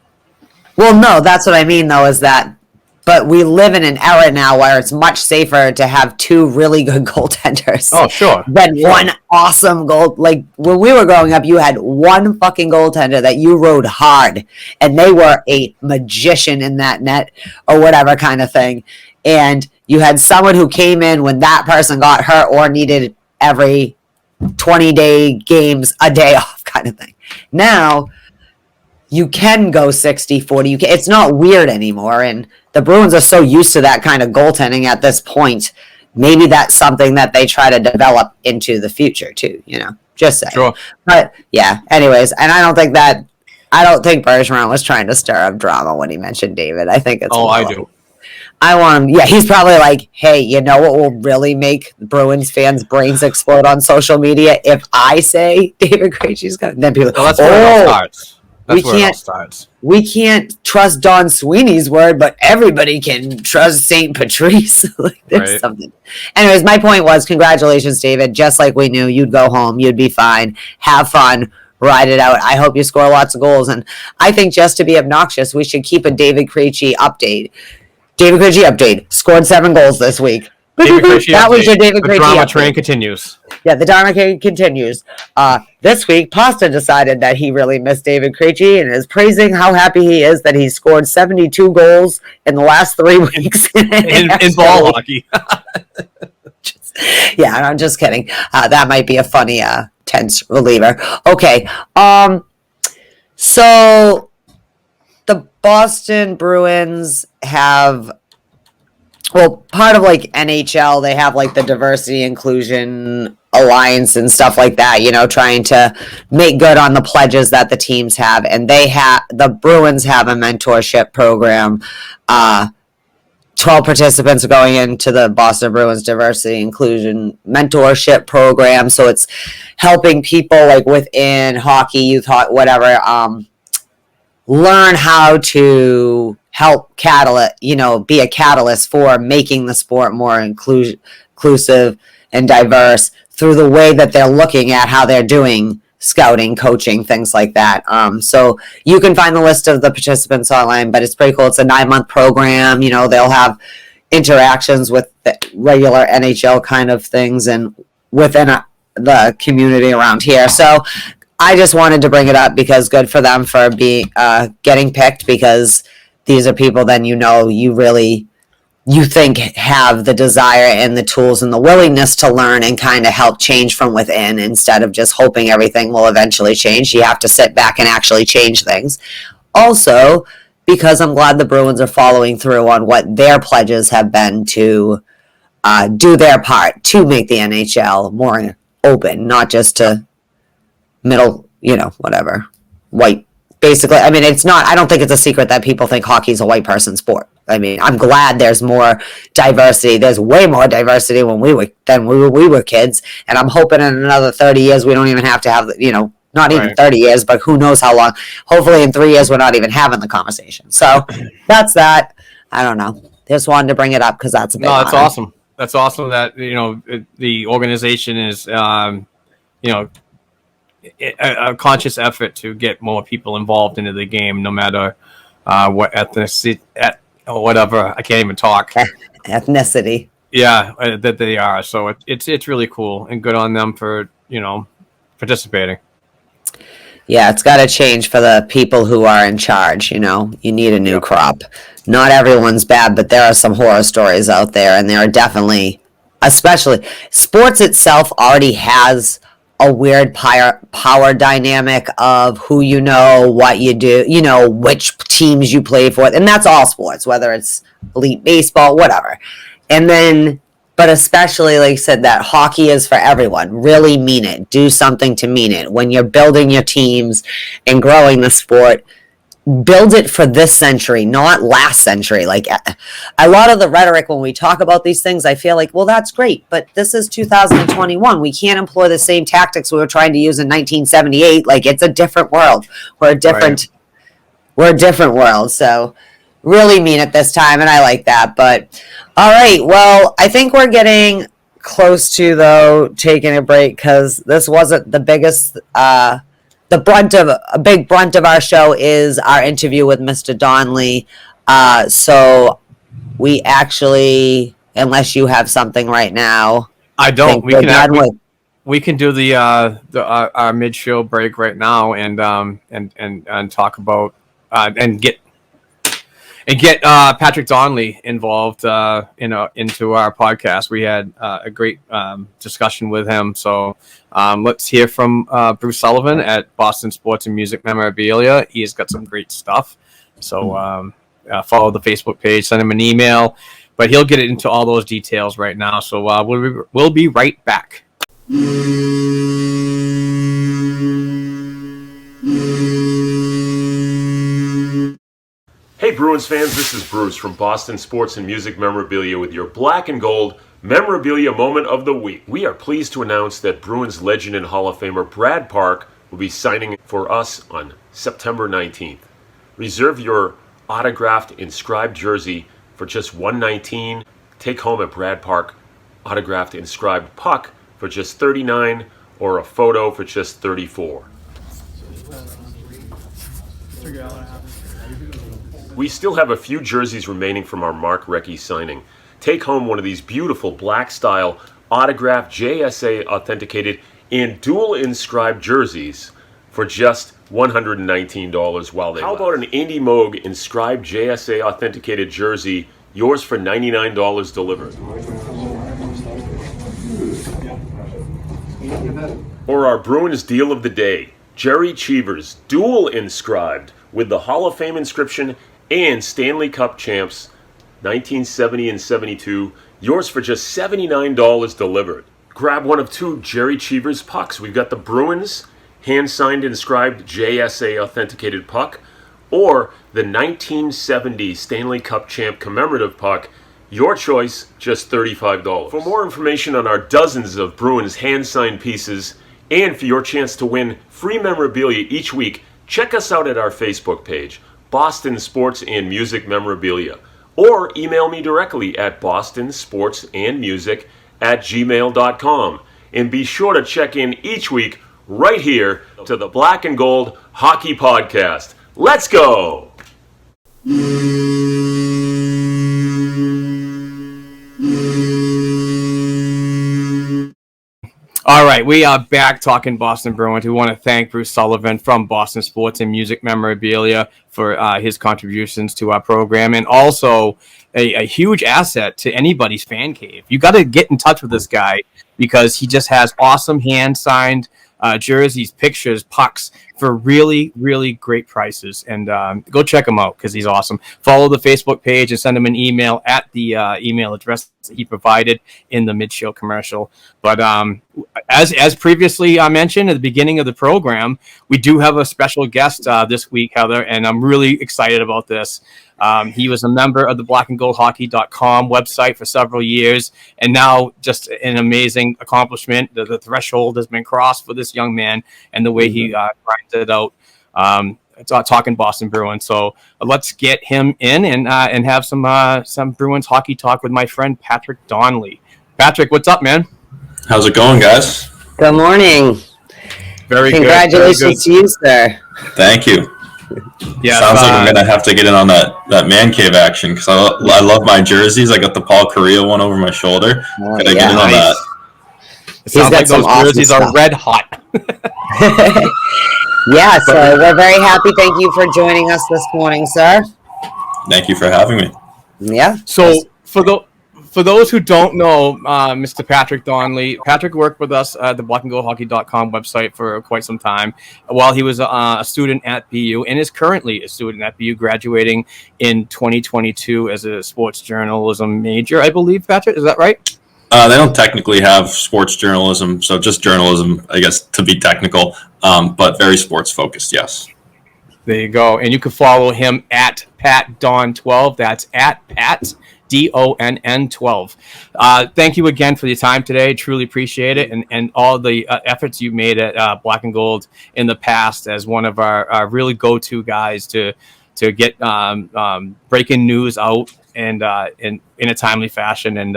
Well, no, that's what I mean, though, is that, but we live in an era now where it's much safer to have 2 really good goaltenders. Oh, sure. Than one awesome goal. Like, when we were growing up, you had one fucking goaltender that you rode hard, and they were a magician in that net or whatever kind of thing. And you had someone who came in when that person got hurt or needed every 20-day games a day off kind of thing. Now, you can go 60, 40. It's not weird anymore. And the Bruins are so used to that kind of goaltending at this point. Maybe that's something that they try to develop into the future too, just saying. Sure. But yeah, anyways, and I don't think Bergeron was trying to stir up drama when he mentioned David. I think it's I do. I want him. Yeah, he's probably like, hey, you know what will really make Bruins fans' brains explode on social media if I say David Krejci's going. Then people, that's where it starts. That's where it all starts. We can't trust Don Sweeney's word, but everybody can trust St. Patrice. Like, there's something. Anyways, my point was, congratulations, David. Just like we knew, you'd go home, you'd be fine, have fun, ride it out. I hope you score lots of goals. And I think just to be obnoxious, we should keep a David Krejci update. David Krejci update. Scored 7 goals this week. David Krejci That was update. your David The Krejci drama update. train continues. Yeah, the drama train continues. This week, Pasta decided that he really missed David Krejci and is praising how happy he is that he scored 72 goals in the last 3 weeks in ball hockey. Yeah, I'm just kidding. That might be a funny tense reliever. Okay. So the Boston Bruins have, well, part of like NHL, they have like the diversity inclusion alliance and stuff like that, you know, trying to make good on the pledges that the teams have. And the Bruins have a mentorship program. 12 participants are going into the Boston Bruins Diversity Inclusion Mentorship Program. So it's helping people like within hockey, youth hockey, whatever, learn how to help be a catalyst for making the sport more inclusive and diverse through the way that they're looking at how they're doing scouting, coaching, things like that. So you can find the list of the participants online, but it's pretty cool. It's a 9-month program. You know, they'll have interactions with the regular NHL kind of things and within the community around here. So I just wanted to bring it up because good for them for getting picked, because these are people then you think have the desire and the tools and the willingness to learn and kind of help change from within instead of just hoping everything will eventually change. You have to sit back and actually change things. Also, because I'm glad the Bruins are following through on what their pledges have been to do their part to make the NHL more open, not just to middle, whatever, white. Basically, I mean, I don't think it's a secret that people think hockey is a white person sport. I mean, I'm glad there's more diversity. There's way more diversity than we were kids. And I'm hoping in another 30 years, we don't even have to have, not even 30 years, but who knows how long. Hopefully in 3 years, we're not even having the conversation. So that's that. I don't know. Just wanted to bring it up because that's a big No, that's honor. awesome. That's awesome that, the organization is, a conscious effort to get more people involved into the game, no matter what ethnicity, or whatever. I can't even talk. Ethnicity. Yeah, that they are. So it's really cool and good on them for participating. Yeah, it's got to change for the people who are in charge. You need a new crop. Not everyone's bad, but there are some horror stories out there, and there are definitely, especially sports itself already has a weird power dynamic of who what you do, which teams you play for. And that's all sports, whether it's elite baseball, whatever. And then, but especially, like I said, that hockey is for everyone. Really mean it. Do something to mean it. When you're building your teams and growing the sport, build it for this century, not last century. Like a lot of the rhetoric when we talk about these things, I feel like, well, that's great, but this is 2021. We can't employ the same tactics we were trying to use in 1978. Like, it's a different world. We're a different world. So really mean it this time, and I like that. But all right, well, I think we're getting close to, though, taking a break because this wasn't the biggest a big brunt of our show is our interview with Mr. Donnelly. So we actually, unless you have something right now, I don't. We can do the our mid-show break right now and talk about and get Patrick Donnelly involved into our podcast. We had a great discussion with him. So let's hear from Bruce Sullivan at Boston Sports and Music Memorabilia. He has got some great stuff. So follow the Facebook page, send him an email. But he'll get into all those details right now. So we'll be right back. Hey Bruins fans, this is Bruce from Boston Sports and Music Memorabilia with your black and gold memorabilia moment of the week. We are pleased to announce that Bruins legend and Hall of Famer Brad Park will be signing for us on September 19th. Reserve your autographed inscribed jersey for just $119. Take home a Brad Park autographed inscribed puck for just $39 or a photo for just $34. figure out what happened. We still have a few jerseys remaining from our Mark Recchi signing. Take home one of these beautiful black-style, autographed, JSA authenticated, and dual inscribed jerseys for just $119 while they last. How about an Indy Moog inscribed JSA authenticated jersey, yours for $99 delivered? Or our Bruins deal of the day, Jerry Cheevers, dual inscribed with the Hall of Fame inscription and Stanley Cup champs 1970 and 72, yours for just $79 delivered. Grab one of two Jerry Cheevers pucks. We've got the Bruins hand-signed inscribed JSA authenticated puck, or the 1970 Stanley Cup champ commemorative puck. Your choice, just $35. For more information on our dozens of Bruins hand-signed pieces, and for your chance to win free memorabilia each week, check us out at our Facebook page, Boston Sports and Music Memorabilia, or email me directly at bostonsportsandmusic@gmail.com. And be sure to check in each week right here to the Black and Gold Hockey Podcast. Let's go! All right, we are back talking Boston Bruins. We want to thank Bruce Sullivan from Boston Sports and Music Memorabilia for his contributions to our program, and also a huge asset to anybody's fan cave. You got to get in touch with this guy because he just has awesome hand-signed jerseys, pictures, pucks for really, really great prices. And go check him out because he's awesome. Follow the Facebook page and send him an email at the email address that he provided in the mid-show commercial. But as previously mentioned at the beginning of the program, we do have a special guest this week, Heather, and I'm really excited about this. He was a member of the blackandgoldhockey.com website for several years, and now just an amazing accomplishment. The threshold has been crossed for this young man and the way he grinds it out. Talking Boston Bruins. So let's get him in and have some Bruins hockey talk with my friend Patrick Donnelly. Patrick, what's up, man? How's it going, guys? Good morning. Very good. Congratulations to you, sir. Thank you. Yeah, sounds like I'm gonna have to get in on that man cave action because I love my jerseys. I got the Paul Correa one over my shoulder. Gotta get in on that. It sounds like those jerseys are red hot. Yeah, so we're very happy. Thank you for joining us this morning, sir. Thank you for having me. Yeah. So for those who don't know, Mr. Patrick Donnelly, Patrick worked with us at the blackandgoldhockey.com website for quite some time while he was a student at BU and is currently a student at BU, graduating in 2022 as a sports journalism major, I believe, Patrick. Is that right? They don't technically have sports journalism, so just journalism, I guess, to be technical, but very sports focused, yes. There you go. And you can follow him at PatDon12. That's at Pat DONN12. Thank you again for your time today. Truly appreciate it. And all the efforts you made at Black and Gold in the past as one of our really go-to guys to get breaking news out and in a timely fashion. And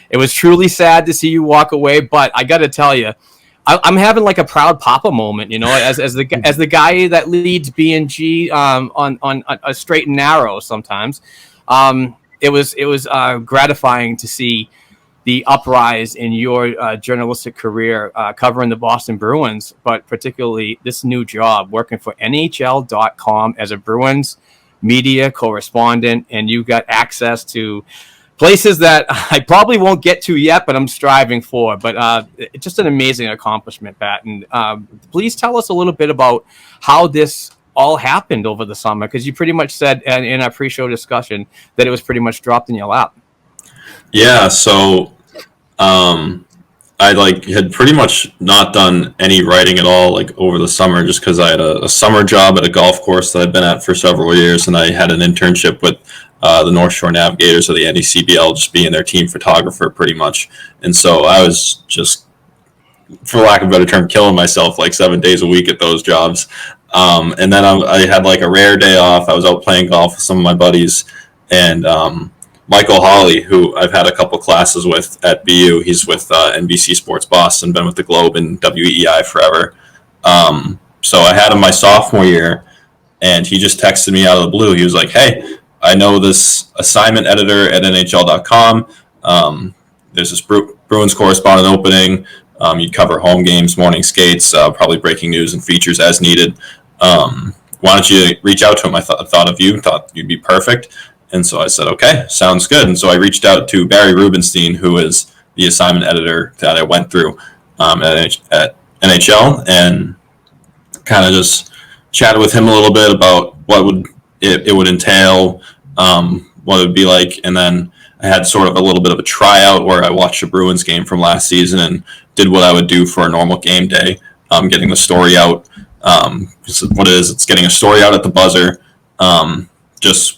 it was truly sad to see you walk away. But I got to tell you, I'm having like a proud papa moment, you know, as the guy that leads B&G on a straight and narrow sometimes. It was gratifying to see the uprise in your journalistic career covering the Boston Bruins, but particularly this new job working for NHL.com as a Bruins media correspondent, and you got access to places that I probably won't get to yet, but I'm striving for. But it's just an amazing accomplishment, Pat. And please tell us a little bit about how this all happened over the summer, because you pretty much said in our pre-show discussion that it was pretty much dropped in your lap. Yeah, so I had pretty much not done any writing at all over the summer, just because I had a summer job at a golf course that I'd been at for several years, and I had an internship with the North Shore Navigators of the NECBL, just being their team photographer pretty much. And so I was just, for lack of a better term, killing myself 7 days a week at those jobs. And then I had a rare day off. I was out playing golf with some of my buddies, and Michael Hawley, who I've had a couple classes with at BU, he's with NBC Sports Boston, been with the Globe and WEEI forever. So I had him my sophomore year, and he just texted me out of the blue. He was like, "Hey, I know this assignment editor at NHL.com. There's this Bruins correspondent opening. You cover home games, morning skates, probably breaking news and features as needed. Why don't you reach out to him? I thought of you, thought you'd be perfect." And so I said, okay, sounds good. And so I reached out to Barry Rubenstein, who is the assignment editor that I went through at NHL, and kind of just chatted with him a little bit about what it would entail, what it would be like. And then I had sort of a little bit of a tryout where I watched a Bruins game from last season and did what I would do for a normal game day, getting the story out. What it is, it's getting a story out at the buzzer, just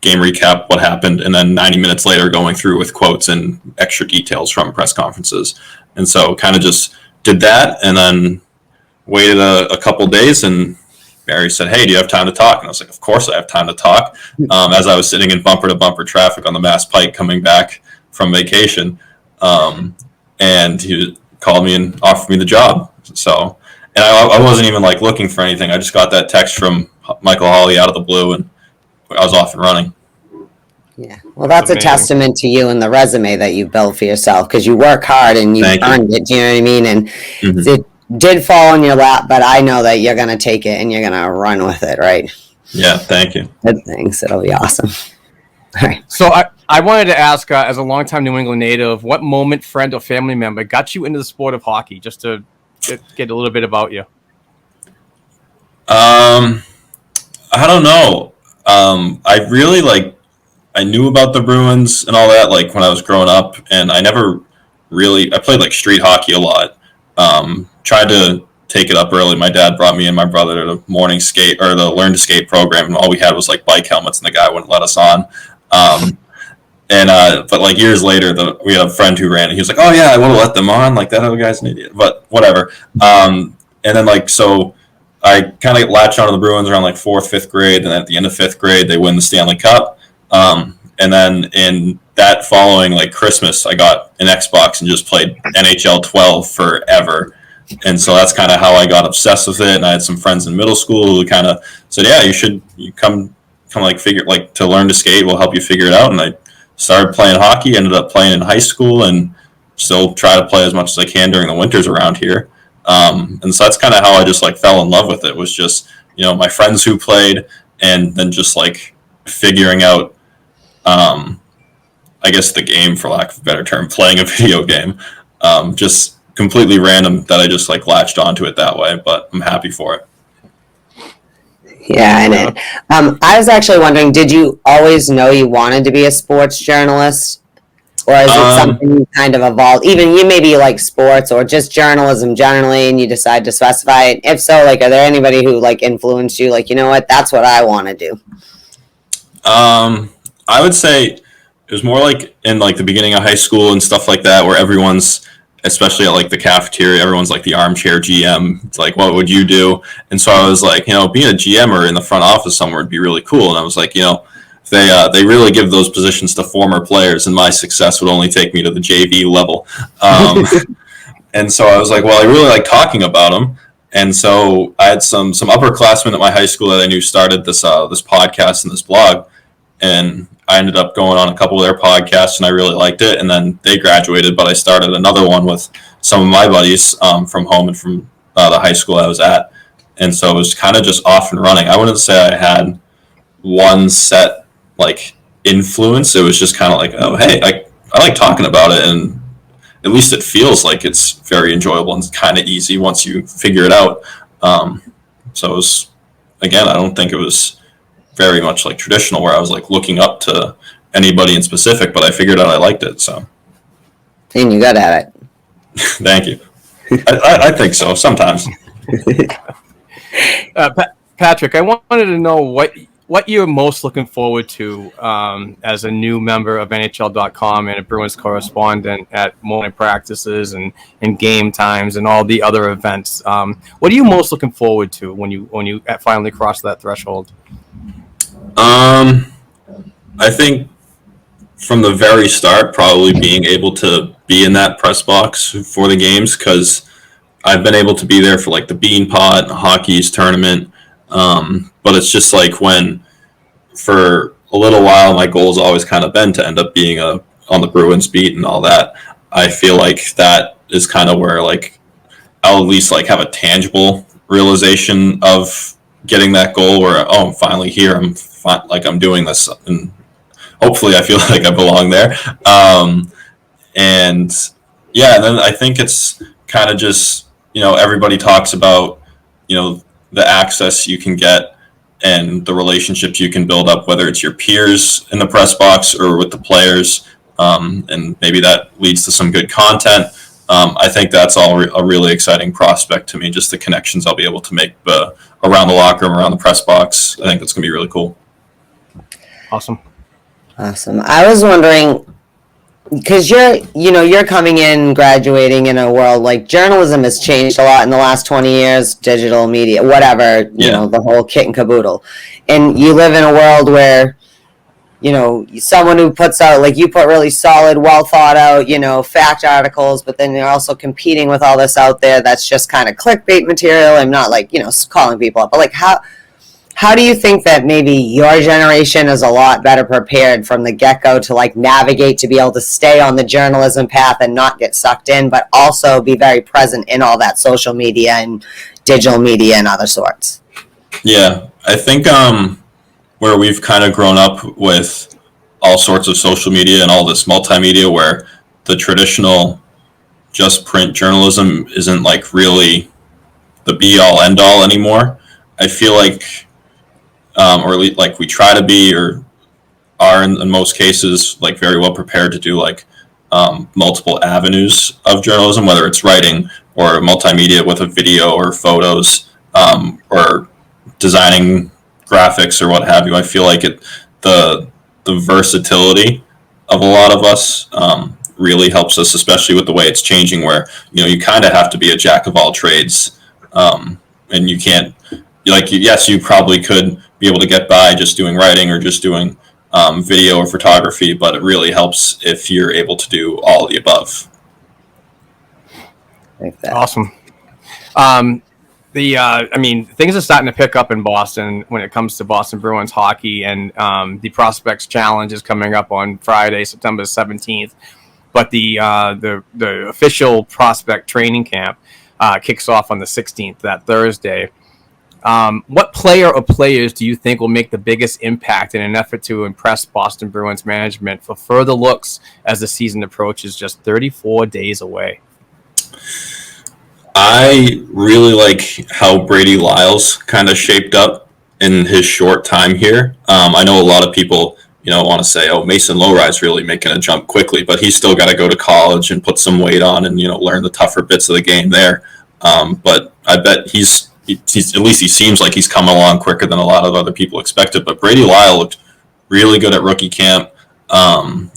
game recap, what happened, and then 90 minutes later going through with quotes and extra details from press conferences. And so kind of just did that, and then waited a couple days, and Barry said, "Hey, do you have time to talk?" And I was like, "Of course I have time to talk." As I was sitting in bumper-to-bumper traffic on the Mass Pike coming back from vacation, and he called me and offered me the job. So, and I wasn't even like looking for anything. I just got that text from Michael Hawley out of the blue, and I was off and running. Yeah. Well, that's a testament to you and the resume that you built for yourself, because you work hard and you earned it. Do you know what I mean? And it did fall in your lap, but I know that you're going to take it and you're going to run with it, right? Yeah, thank you. Good things. It'll be awesome. All right. So I wanted to ask, as a longtime New England native, what moment, friend, or family member got you into the sport of hockey? Just to get a little bit about you. I don't know. I really I knew about the Bruins and all that, like when I was growing up, and I never really, I played like street hockey a lot. Tried to take it up early. My dad brought me and my brother to the morning skate or the learn to skate program, and all we had was like bike helmets, and the guy wouldn't let us on. But like years later, we had a friend who ran, and he was like, "Oh yeah, I want to let them on. Like that other guy's an idiot." But whatever. And then so I kind of latched onto the Bruins around like 4th, 5th grade, and at the end of 5th grade, they win the Stanley Cup. And then in that following like Christmas, I got an Xbox and just played NHL 12 forever. And so that's kind of how I got obsessed with it. And I had some friends in middle school who kind of said, "Yeah, you come to learn to skate. We'll help you figure it out." And I started playing hockey, ended up playing in high school, and still try to play as much as I can during the winters around here. And so that's kind of how I just fell in love with it, was just, my friends who played, and then just figuring out, I guess the game, for lack of a better term, playing a video game, just completely random that I just latched onto it that way, but I'm happy for it. Yeah, and I was actually wondering, did you always know you wanted to be a sports journalist? Or is it something you kind of evolved? Even you maybe like sports or just journalism generally, and you decide to specify it? If so, are there anybody who influenced you? You know what? That's what I want to do. I would say it was more in the beginning of high school and stuff like that, where everyone's, especially at the cafeteria, everyone's the armchair GM. It's what would you do? And so I was being a GM or in the front office somewhere would be really cool. And I was they really give those positions to former players, and my success would only take me to the JV level. And so I was well, I really like talking about them. And so I had some upperclassmen at my high school that I knew started this podcast and this blog, and I ended up going on a couple of their podcasts, and I really liked it. And then they graduated, but I started another one with some of my buddies from home and from the high school I was at. And so it was kind of just off and running. I wouldn't say I had one set influence. It was just kind of oh, hey, I like talking about it, and at least it feels like it's very enjoyable and kind of easy once you figure it out. So it was, again, I don't think it was very much traditional where I was looking up to anybody in specific, but I figured out I liked it. So, and you got at it. Thank you. I think so sometimes. Patrick, I wanted to know what you're most looking forward to as a new member of NHL.com and a Bruins correspondent at morning practices and game times and all the other events. What are you most looking forward to when you finally cross that threshold? I think from the very start, probably being able to be in that press box for the games, because I've been able to be there for the Bean Pot, Hockey's tournament, But it's just like when, for a little while, my goal's always kind of been to end up being on the Bruins beat and all that. I feel like that is kind of where like I'll at least like have a tangible realization of getting that goal where, oh, I'm finally here. I'm doing this, and hopefully I feel like I belong there. And yeah, and then I think it's kind of just, everybody talks about, the access you can get and the relationships you can build up, whether it's your peers in the press box or with the players. And maybe that leads to some good content. I think that's all a really exciting prospect to me, just the connections I'll be able to make around the locker room, around the press box. I think that's going to be really cool. Awesome. I was wondering, because you're coming in, graduating in a world like journalism has changed a lot in the last 20 years, digital media, whatever, the whole kit and caboodle. And you live in a world where, someone who puts out, like you put really solid, well thought out, fact articles, but then you're also competing with all this out there that's just kind of clickbait material. I'm not like, calling people up, but like how do you think that maybe your generation is a lot better prepared from the get-go to like navigate, to be able to stay on the journalism path and not get sucked in, but also be very present in all that social media and digital media and other sorts? Yeah, I think where we've kind of grown up with all sorts of social media and all this multimedia, where the traditional just print journalism isn't like really the be-all end-all anymore. I feel like, or at least like we try to be, or are in most cases, like very well prepared to do like multiple avenues of journalism, whether it's writing or multimedia with a video or photos, or designing graphics or what have you. I feel like the versatility of a lot of us really helps us, especially with the way it's changing, where you kind of have to be a jack of all trades, and you can't, yes, you probably could be able to get by just doing writing or just doing video or photography, but it really helps if you're able to do all of the above. Awesome. Things are starting to pick up in Boston when it comes to Boston Bruins hockey, and the Prospects Challenge is coming up on Friday, September 17th. But the official prospect training camp kicks off on the 16th, that Thursday. What player or players do you think will make the biggest impact in an effort to impress Boston Bruins management for further looks as the season approaches just 34 days away? I really like how Brady Lyles kind of shaped up in his short time here. I know a lot of people, want to say, oh, Mason Lowry's really making a jump quickly, but he's still got to go to college and put some weight on and, learn the tougher bits of the game there. But I bet he's at least he seems like he's coming along quicker than a lot of other people expected. But Brady Lyle looked really good at rookie camp,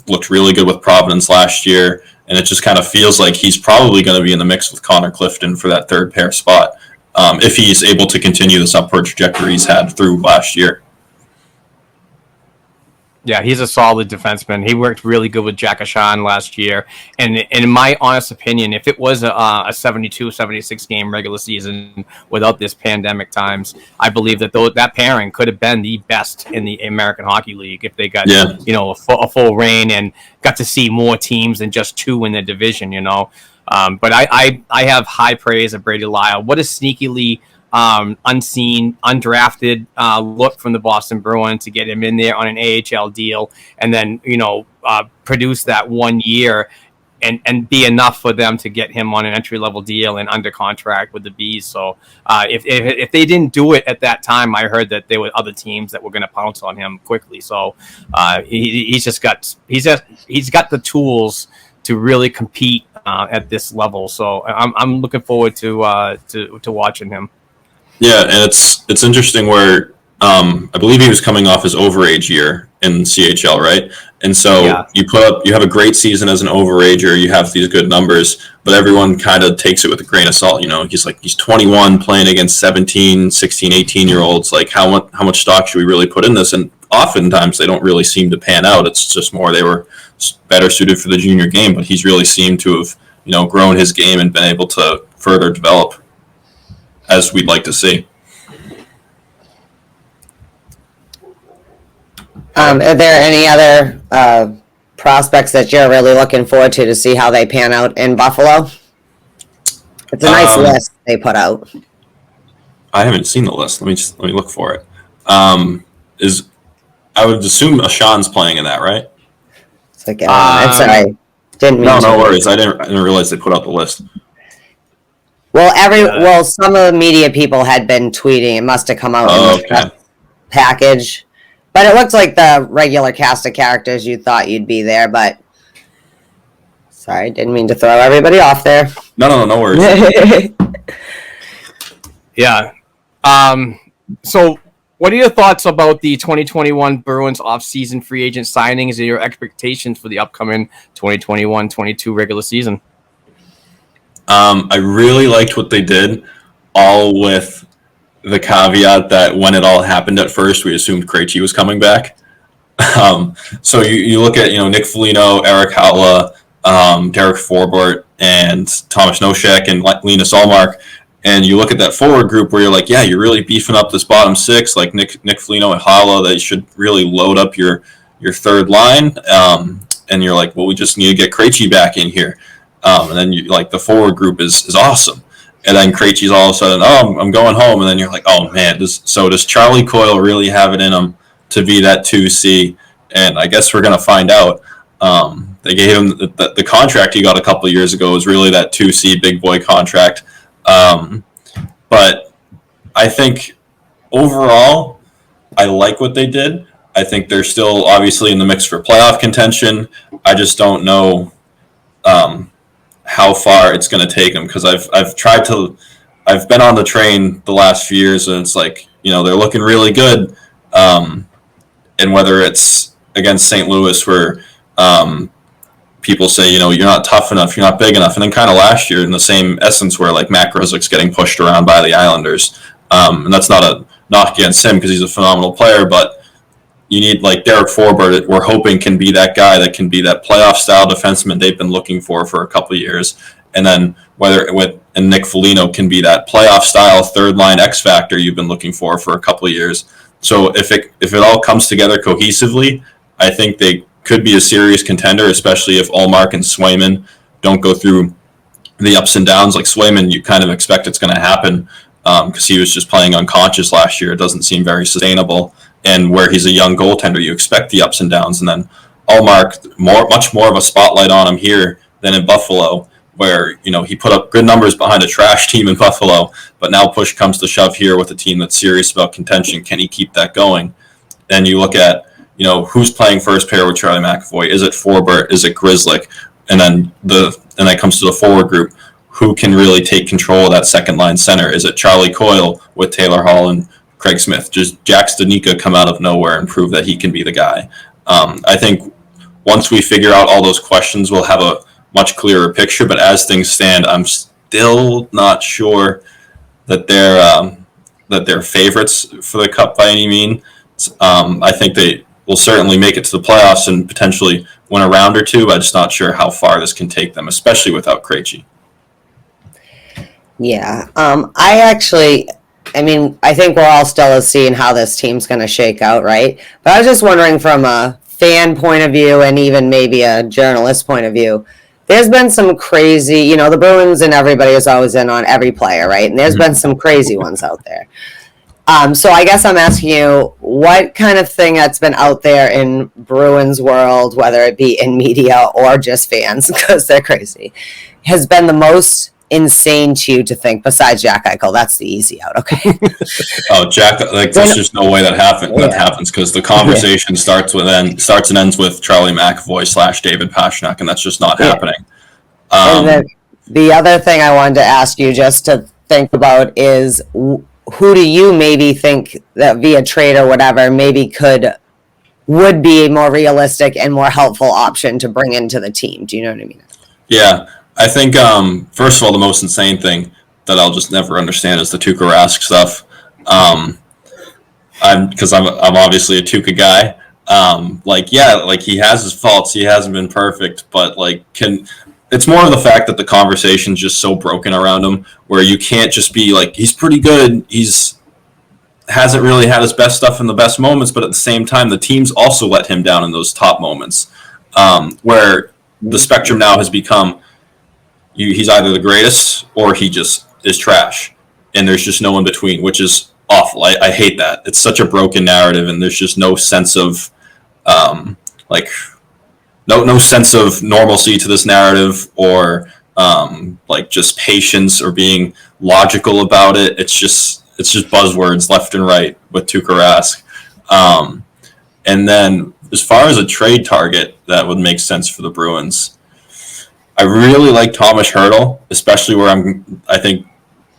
looked really good with Providence last year, and it just kind of feels like he's probably going to be in the mix with Connor Clifton for that third pair spot, if he's able to continue this upward trajectory he's had through last year. Yeah, he's a solid defenseman. He worked really good with Jack Ashan last year. And in my honest opinion, if it was a 72, 76 game regular season without this pandemic times, I believe that that pairing could have been the best in the American Hockey League if they got a full reign and got to see more teams than just two in the division. But I have high praise of Brady Lyle. What a sneakily unseen, undrafted look from the Boston Bruins to get him in there on an AHL deal, and then produce that 1 year and be enough for them to get him on an entry level deal and under contract with the Bees. So if they didn't do it at that time, I heard that there were other teams that were going to pounce on him quickly. So he's got the tools to really compete at this level. So I'm looking forward to watching him. Yeah, and it's interesting where I believe he was coming off his overage year in CHL, right? And so you have a great season as an overager, you have these good numbers, but everyone kind of takes it with a grain of salt. He's 21 playing against 17, 16, 18-year-olds. Like how much stock should we really put in this? And oftentimes they don't really seem to pan out. It's just more they were better suited for the junior game, but he's really seemed to have grown his game and been able to further develop as we'd like to see. Are there any other prospects that you're really looking forward to see how they pan out in Buffalo? It's a nice list they put out. I haven't seen the list. Let me look for it. I would assume Ashan's playing in that, right? It's like, I'm sorry. Didn't mean No to. worries. I didn't realize they put out the list. Well, some of the media people had been tweeting. It must have come out in the press package. But it looked like the regular cast of characters you thought you'd be there, but sorry, didn't mean to throw everybody off there. No worries. Yeah. So what are your thoughts about the 2021 Bruins off-season free agent signings and your expectations for the upcoming 2021-22 regular season? I really liked what they did, all with the caveat that when it all happened at first, we assumed Krejci was coming back. So you look at, Nick Foligno, Eric Haula, Derek Forbort, and Thomas Nosek, and Linus Ullmark, and you look at that forward group where you're like, yeah, you're really beefing up this bottom six, like Nick Foligno and Haula. They should really load up your third line. And you're like, well, we just need to get Krejci back in here. And then the forward group is awesome. And then Krejci's all of a sudden, oh, I'm going home. And then you're like, oh, man, does Charlie Coyle really have it in him to be that 2C? And I guess we're going to find out. They gave him the contract he got a couple of years ago was really that 2C big boy contract. But I think overall, I like what they did. I think they're still obviously in the mix for playoff contention. I just don't know how far it's going to take them, because I've been on the train the last few years, and it's like, they're looking really good. And whether it's against St. Louis where people say, you're not tough enough, you're not big enough. And then kind of last year in the same essence where Matt Grzelcyk's getting pushed around by the Islanders. And that's not a knock against him because he's a phenomenal player, but you need Derek Forbort, we're hoping can be that guy that can be that playoff style defenseman they've been looking for a couple of years. And then and Nick Foligno can be that playoff style third line X factor you've been looking for a couple of years. So if it all comes together cohesively, I think they could be a serious contender, especially if Ullmark and Swayman don't go through the ups and downs. Like Swayman, you kind of expect it's going to happen because he was just playing unconscious last year. It doesn't seem very sustainable. And where he's a young goaltender, you expect the ups and downs. And then Ullmark, much more of a spotlight on him here than in Buffalo, where he put up good numbers behind a trash team in Buffalo, but now push comes to shove here with a team that's serious about contention. Can he keep that going? Then you look at who's playing first pair with Charlie McAvoy. Is it Forbort? Is it Grzelcyk? And then that comes to the forward group. Who can really take control of that second line center? Is it Charlie Coyle with Taylor Hall and Craig Smith? Just Jack Studnicka come out of nowhere and prove that he can be the guy. I think once we figure out all those questions, we'll have a much clearer picture. But as things stand, I'm still not sure that they're favorites for the Cup by any means. I think they will certainly make it to the playoffs and potentially win a round or two. But I'm just not sure how far this can take them, especially without Krejci. Yeah. I think we're all still seeing how this team's going to shake out, right? But I was just wondering from a fan point of view and even maybe a journalist point of view, there's been some crazy, the Bruins and everybody is always in on every player, right? And there's been some crazy ones out there. So I guess I'm asking you, what kind of thing that's been out there in Bruins world, whether it be in media or just fans, because they're crazy, has been the most insane to you to think, besides Jack Eichel? That's the easy out, okay? Oh, Jack, there's just no way that happens because the conversation starts and ends with Charlie McAvoy / David Pastrnak, and that's just not happening. And then the other thing I wanted to ask you just to think about is, who do you maybe think that via trade or whatever maybe would be a more realistic and more helpful option to bring into the team? Do you know what I mean? Yeah. I think, first of all, the most insane thing that I'll just never understand is the Tuukka Rask stuff. Because I'm obviously a Tuukka guy. He has his faults. He hasn't been perfect, but it's more of the fact that the conversation's just so broken around him, where you can't just be like, he's pretty good. He's hasn't really had his best stuff in the best moments, but at the same time, the teams also let him down in those top moments, where the spectrum now has become he's either the greatest or he just is trash, and there's just no in between, which is awful. I hate that. It's such a broken narrative, and there's just no sense of no sense of normalcy to this narrative, or just patience or being logical about it. It's just buzzwords left and right with Tuukka Rask. And then as far as a trade target that would make sense for the Bruins, I really like Thomas Hertl, especially where I think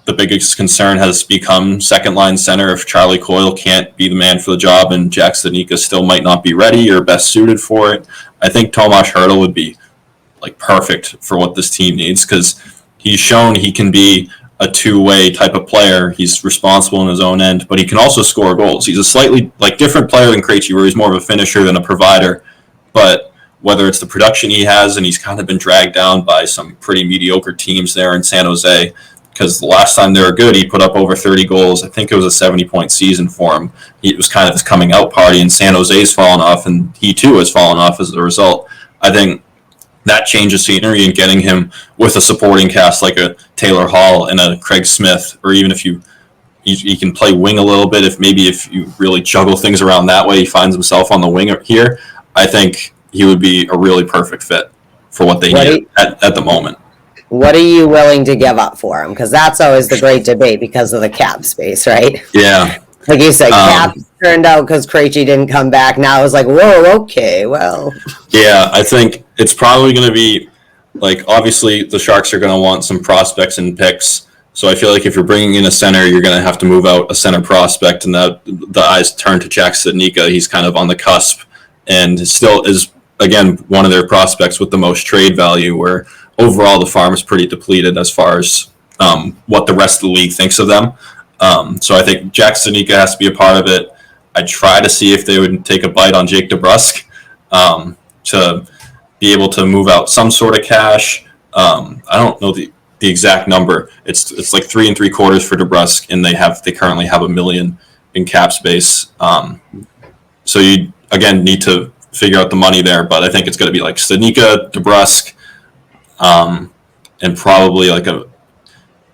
the biggest concern has become second line center. If Charlie Coyle can't be the man for the job and Jack Studnicka still might not be ready or best suited for it, I think Tomas Hertl would be perfect for what this team needs, because he's shown he can be a two-way type of player. He's responsible in his own end, but he can also score goals. He's a slightly different player than Krejci, where he's more of a finisher than a provider. But whether it's the production he has, and he's kind of been dragged down by some pretty mediocre teams there in San Jose, because the last time they were good, he put up over 30 goals. I think it was a 70-point season for him. It was kind of his coming out party, and San Jose's fallen off, and he too has fallen off as a result. I think that change of scenery and getting him with a supporting cast like a Taylor Hall and a Craig Smith, or even if he can play wing a little bit, if you really juggle things around that way, he finds himself on the wing here, I think he would be a really perfect fit for what they need at the moment. What are you willing to give up for him? Because that's always the great debate because of the cap space, right? Yeah. Like you said, cap turned out because Krejci didn't come back. Now it's like, whoa, okay, well. Yeah, I think it's probably going to be, obviously the Sharks are going to want some prospects and picks. So I feel like if you're bringing in a center, you're going to have to move out a center prospect, and that the eyes turn to Jack Studnicka. He's kind of on the cusp, and still is, again, one of their prospects with the most trade value, where overall the farm is pretty depleted as far as what the rest of the league thinks of them. So I think Jack Studnicka has to be a part of it. I'd try to see if they would take a bite on Jake DeBrusk to be able to move out some sort of cash. I don't know the exact number. It's like 3 3/4 for DeBrusk, and they currently have $1 million in cap space. So you again need to figure out the money there, but I think it's going to be like Studnicka, DeBrusk, and probably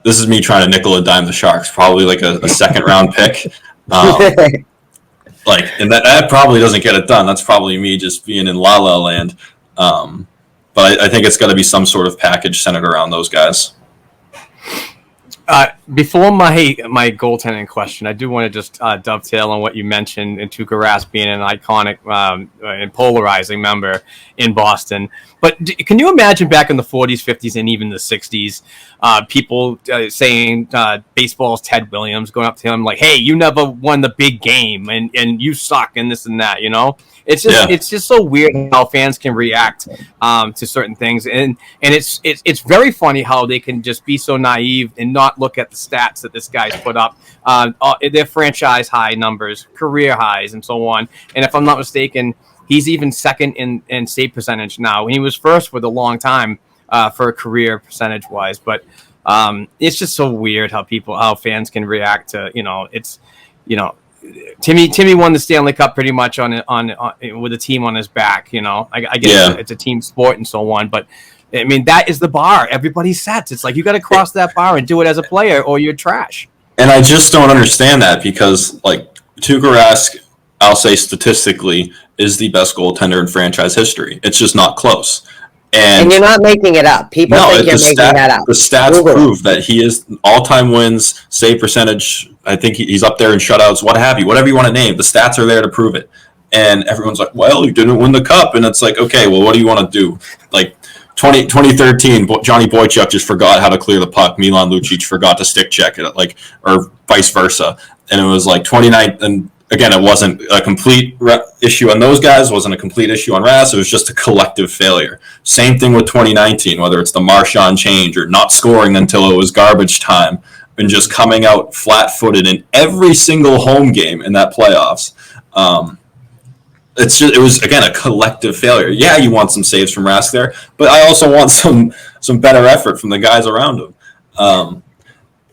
this is me trying to nickel and dime the Sharks, probably a second round pick. And that probably doesn't get it done. That's probably me just being in La La land. But I think it's got to be some sort of package centered around those guys. Before my goaltending question, I do want to just dovetail on what you mentioned, and Tuukka Rask being an iconic and polarizing member in Boston. But can you imagine back in the 40s, 50s, and even the 60s, people saying baseball's Ted Williams, going up to him like, "Hey, you never won the big game, and you suck," and this and that, It's just so weird how fans can react to certain things, and it's very funny how they can just be so naive and not look at the stats that this guy's put up, their franchise high numbers, career highs, and so on. And if I'm not mistaken, he's even second in save percentage now. He was first for a long time for a career percentage wise, but it's just so weird how fans can react to Timmy won the Stanley Cup pretty much on with a team on his back. I guess it's a team sport and so on, but I mean that is the bar everybody sets. It's like you got to cross that bar and do it as a player, or you're trash. And I just don't understand that, because Tuukka Rask, I'll say statistically, is the best goaltender in franchise history. It's just not close. And you're not making it up. People think you're making that up. The stats prove that he is all-time wins, save percentage. I think he's up there in shutouts, what have you, whatever you want to name. The stats are there to prove it. And everyone's like, well, you didn't win the cup. And it's like, okay, well, what do you want to do? 2013, Johnny Boychuk just forgot how to clear the puck. Milan Lucic forgot to stick check it, or vice versa. And it was 29, and again, it wasn't a complete issue on those guys. It wasn't a complete issue on Rask. It was just a collective failure. Same thing with 2019, whether it's the Marchand change or not scoring until it was garbage time and just coming out flat-footed in every single home game in that playoffs. It was, again, a collective failure. Yeah, you want some saves from Rask there, but I also want some better effort from the guys around him.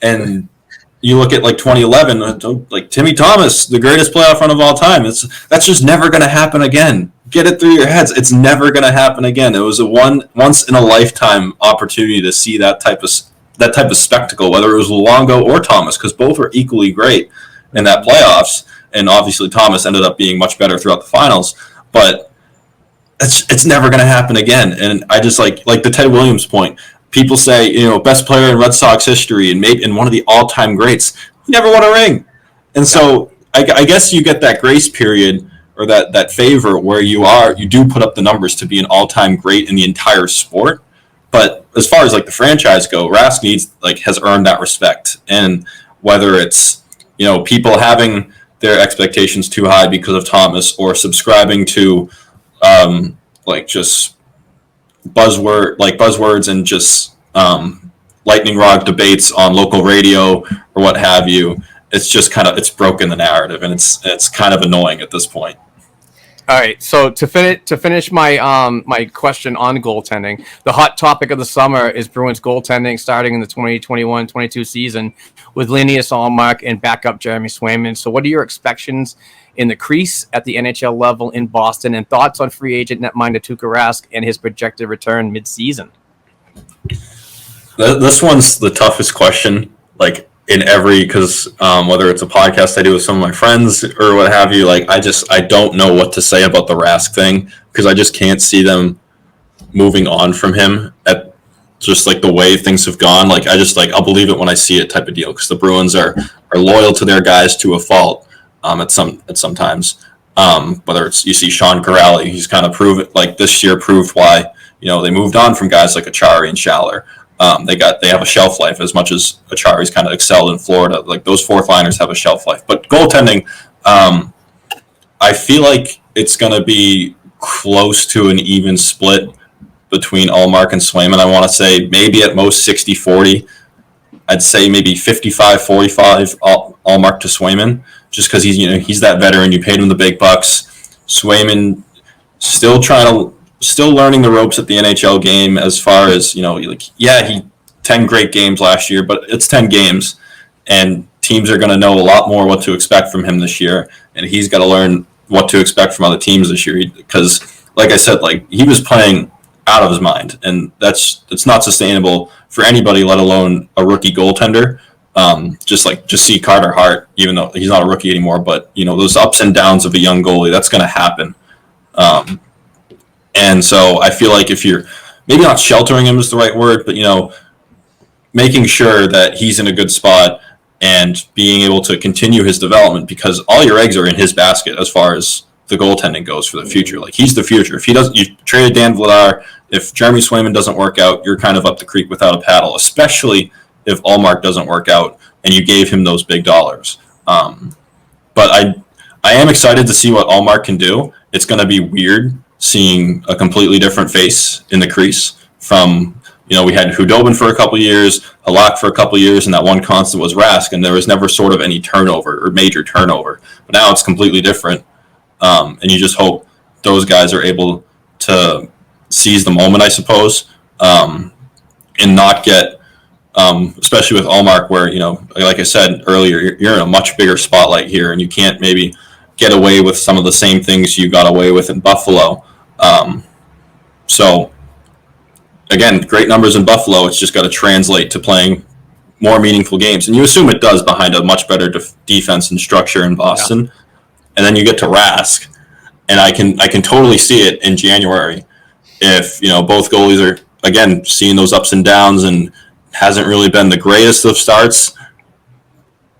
And you look at like 2011, like Timmy Thomas, the greatest playoff run of all time. That's just never going to happen again. Get it through your heads. It's never going to happen again. It was a once in a lifetime opportunity to see that type of spectacle, whether it was Luongo or Thomas, because both were equally great in that playoffs. And obviously Thomas ended up being much better throughout the finals, but it's never going to happen again. And I just like the Ted Williams point. People say, best player in Red Sox history and one of the all-time greats. He never won a ring. And so I guess you get that grace period or that favor where you do put up the numbers to be an all-time great in the entire sport. But as far as like the franchise go, Rask has earned that respect. And whether it's, people having their expectations too high because of Thomas or subscribing to just buzzwords and just lightning rod debates on local radio or what have you, it's just it's broken the narrative, and it's kind of annoying at this point. All right, so to finish my my question on goaltending, the hot topic of the summer is Bruins goaltending starting in the 2021-22 season with Linus Ullmark and backup Jeremy Swayman. So what are your expectations in the crease at the NHL level in Boston, and thoughts on free agent netminder Tuukka Rask and his projected return mid-season? This one's the toughest question, because whether it's a podcast I do with some of my friends or what have you, I don't know what to say about the Rask thing, because I just can't see them moving on from him at just the way things have gone. I'll believe it when I see it type of deal, because the Bruins are loyal to their guys to a fault. At sometimes, whether it's you see Sean Corrali, he's kind of proved this year proved why they moved on from guys like Achari and Schaller. They have a shelf life as much as Achari's kind of excelled in Florida. Those fourth liners have a shelf life, but goaltending, I feel like it's going to be close to an even split between Ullmark and Swayman. I want to say maybe at most 60-40. I'd say maybe 55-45 Ullmark to Swayman, just because he's that veteran. You paid him the big bucks. Swayman still learning the ropes at the NHL game, as far as he 10 great games last year, but it's 10 games, and teams are going to know a lot more what to expect from him this year, and he's got to learn what to expect from other teams this year, because like I said, he was playing out of his mind, and it's not sustainable for anybody, let alone a rookie goaltender. Just see Carter Hart, even though he's not a rookie anymore, but those ups and downs of a young goalie, that's going to happen. And so I feel like if you're maybe not sheltering him is the right word, but making sure that he's in a good spot and being able to continue his development, because all your eggs are in his basket as far as the goaltending goes for the future. He's the future. If he doesn't, you traded Dan Vladar. If Jeremy Swayman doesn't work out, you're kind of up the creek without a paddle, especially if Ullmark doesn't work out and you gave him those big dollars. But I am excited to see what Ullmark can do. It's going to be weird seeing a completely different face in the crease from, we had Hudobin for a couple of years, Halak for a couple of years, and that one constant was Rask, and there was never sort of any turnover or major turnover. But now it's completely different, and you just hope those guys are able to seize the moment, I suppose, and not get, especially with Ullmark, where, like I said earlier, you're in a much bigger spotlight here, and you can't maybe get away with some of the same things you got away with in Buffalo. So, again, great numbers in Buffalo. It's just got to translate to playing more meaningful games. And you assume it does behind a much better defense and structure in Boston. Yeah. And then you get to Rask, and I can totally see it in January if, both goalies are, again, seeing those ups and downs and hasn't really been the greatest of starts.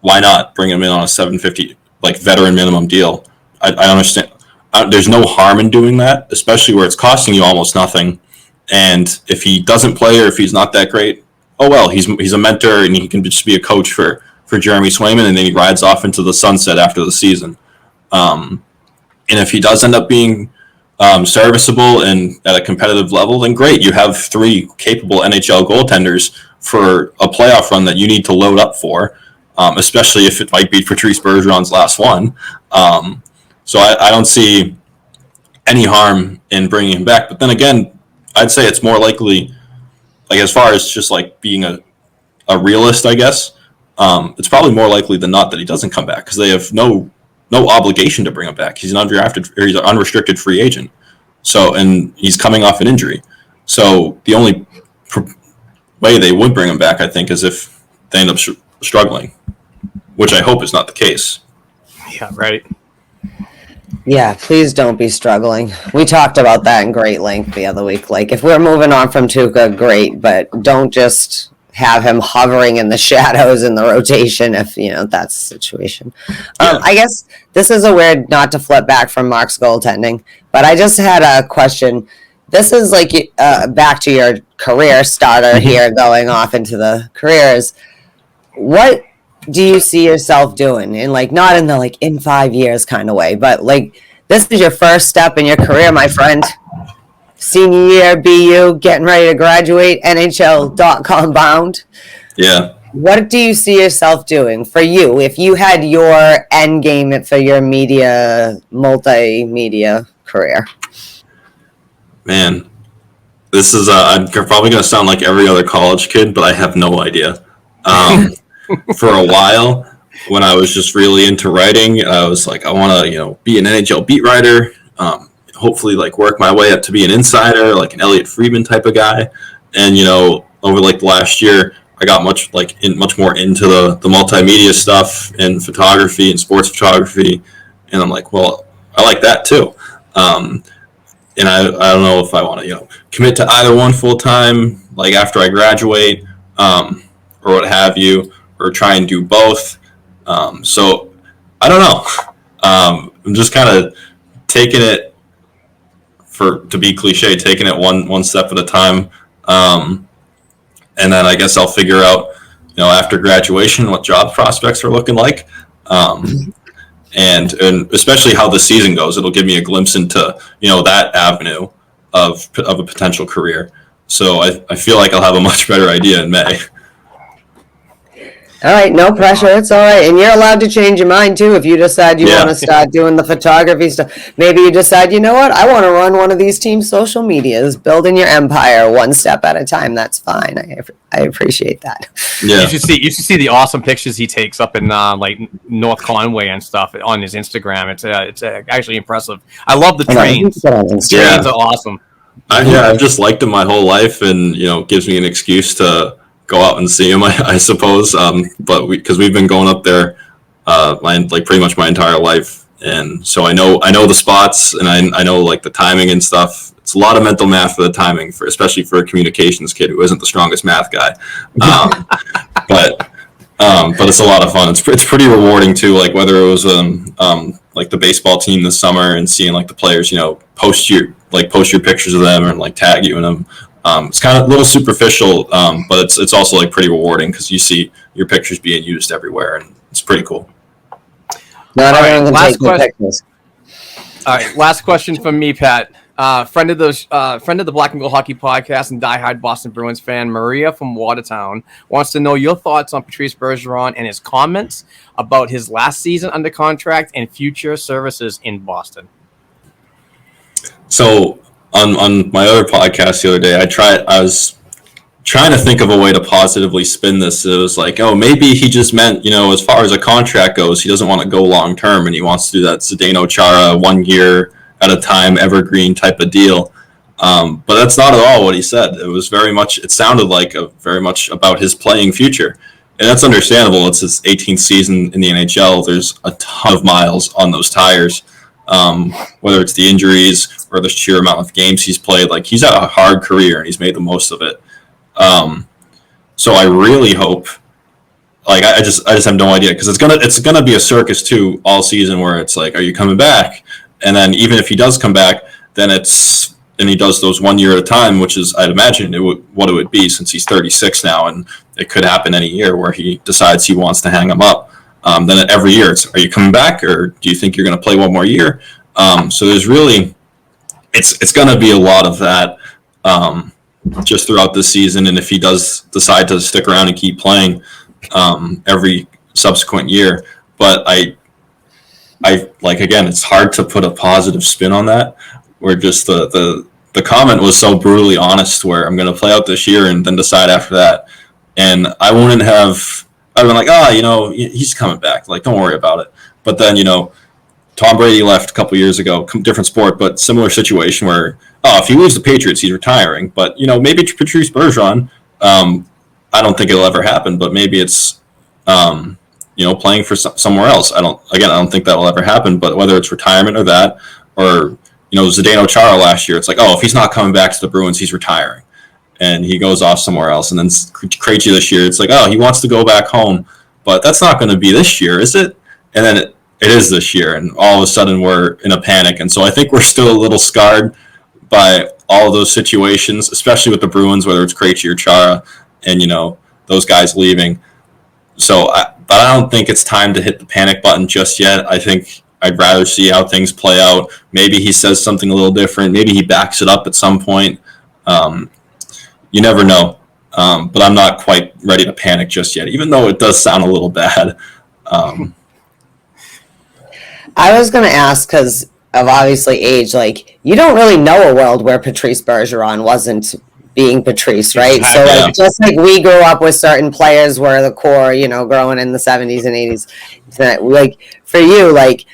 Why not bring him in on a $750 veteran minimum deal? I understand. There's no harm in doing that, especially where it's costing you almost nothing. And if he doesn't play or if he's not that great, oh well, he's a mentor and he can just be a coach for Jeremy Swayman, and then he rides off into the sunset after the season. And if he does end up being serviceable and at a competitive level, then great. You have three capable NHL goaltenders for a playoff run that you need to load up for, especially if it might be Patrice Bergeron's last one. So I don't see any harm in bringing him back. But then again, I'd say it's more likely, as far as just being a realist, I guess, it's probably more likely than not that he doesn't come back because they have no obligation to bring him back. He's an undrafted, or he's an unrestricted free agent. So, and he's coming off an injury. So the only way they would bring him back, I think, is if they end up struggling, which I hope is not the case. Yeah, right. Yeah, please don't be struggling. We talked about that in great length the other week. Like, if we're moving on from Tuukka, great, but don't just have him hovering in the shadows in the rotation if, that's the situation. Yeah. I guess this is a weird, not to flip back from Mark's goaltending, but I just had a question. This is like back to your career starter here, going off into the careers. What do you see yourself doing? And like, not in the in 5 years kind of way, but like, this is your first step in your career, my friend. Senior year, BU, getting ready to graduate, NHL.com bound. Yeah. What do you see yourself doing for you if you had your end game for your multimedia career? Man, this is I'm probably going to sound like every other college kid, but I have no idea. For a while, when I was just really into writing, I was like, I want to, be an NHL beat writer. Hopefully work my way up to be an insider, like an Elliot Friedman type of guy. And, over the last year, I got much more into the multimedia stuff and photography and sports photography. And I'm like, well, I like that too. And I don't know if I want to, commit to either one full time, after I graduate, or what have you, or try and do both. So I don't know. I'm just kind of taking it, to be cliche, taking it one step at a time. And then I guess I'll figure out, after graduation, what job prospects are looking like. And especially how the season goes, it'll give me a glimpse into, that avenue of a potential career. So I feel like I'll have a much better idea in May. All right, no pressure. It's all right. And you're allowed to change your mind, too, if you decide you want to start doing the photography stuff. Maybe you decide, you know what, I want to run one of these team social medias, building your empire one step at a time. That's fine. I appreciate that. Yeah. You should see the awesome pictures he takes up in North Conway and stuff on his Instagram. It's actually impressive. I love the trains. Trains are awesome. I've just liked him my whole life, and gives me an excuse to go out and see him, I suppose. But because we've been going up there, pretty much my entire life, and so I know the spots, and I know the timing and stuff. It's a lot of mental math for the timing, especially for a communications kid who isn't the strongest math guy. But it's a lot of fun. It's pretty rewarding too. Whether it was the baseball team this summer and seeing the players, post your pictures of them and tag you in them. It's kind of a little superficial, but it's also pretty rewarding because you see your pictures being used everywhere, and it's pretty cool. Not everyone can take good pictures. All right, last question from me, Pat. Friend of the Black and Gold Hockey Podcast and diehard Boston Bruins fan, Maria from Watertown, wants to know your thoughts on Patrice Bergeron and his comments about his last season under contract and future services in Boston. So on my other podcast the other day, I was trying to think of a way to positively spin this. It was maybe he just meant, as far as a contract goes, he doesn't want to go long term and he wants to do that Zdeno Chara 1 year at a time evergreen type of deal. But that's not at all what he said. It sounded very much about his playing future. And that's understandable. It's his 18th season in the NHL. There's a ton of miles on those tires. Whether it's the injuries or the sheer amount of games he's played, he's had a hard career and he's made the most of it. So I really hope, I just have no idea, because it's gonna be a circus too all season, where it's are you coming back? And then even if he does come back, then he does those 1 year at a time, which is, I'd imagine, what it would be, since he's 36 now, and it could happen any year where he decides he wants to hang him up. Then every year it's, are you coming back, or do you think you're going to play 1 more year? So there's really, it's going to be a lot of that just throughout this season. And if he does decide to stick around and keep playing every subsequent year, but I again, it's hard to put a positive spin on that, where just the comment was so brutally honest, where I'm going to play out this year and then decide after that. And I I'd been like, he's coming back. Like, don't worry about it. But then, Tom Brady left a couple years ago, different sport, but similar situation where, if he leaves the Patriots, he's retiring. But, maybe Patrice Bergeron, I don't think it'll ever happen, but maybe it's, playing for somewhere else. I don't think that will ever happen, but whether it's retirement or that, or, Zdeno Chara last year, it's like, if he's not coming back to the Bruins, he's retiring. And he goes off somewhere else. And then Krejci this year, it's like, he wants to go back home, but that's not going to be this year, is it? And then it is this year, and all of a sudden we're in a panic. And so I think we're still a little scarred by all of those situations, especially with the Bruins, whether it's Krejci or Chara, and, those guys leaving. So, but I don't think it's time to hit the panic button just yet. I think I'd rather see how things play out. Maybe he says something a little different. Maybe he backs it up at some point. You never know. But I'm not quite ready to panic just yet, even though it does sound a little bad. I was going to ask, because of obviously age, like, you don't really know a world where Patrice Bergeron wasn't being Patrice, right? So, like, just like we grew up with certain players where the core, growing in the 70s and 80s, like, for you, like,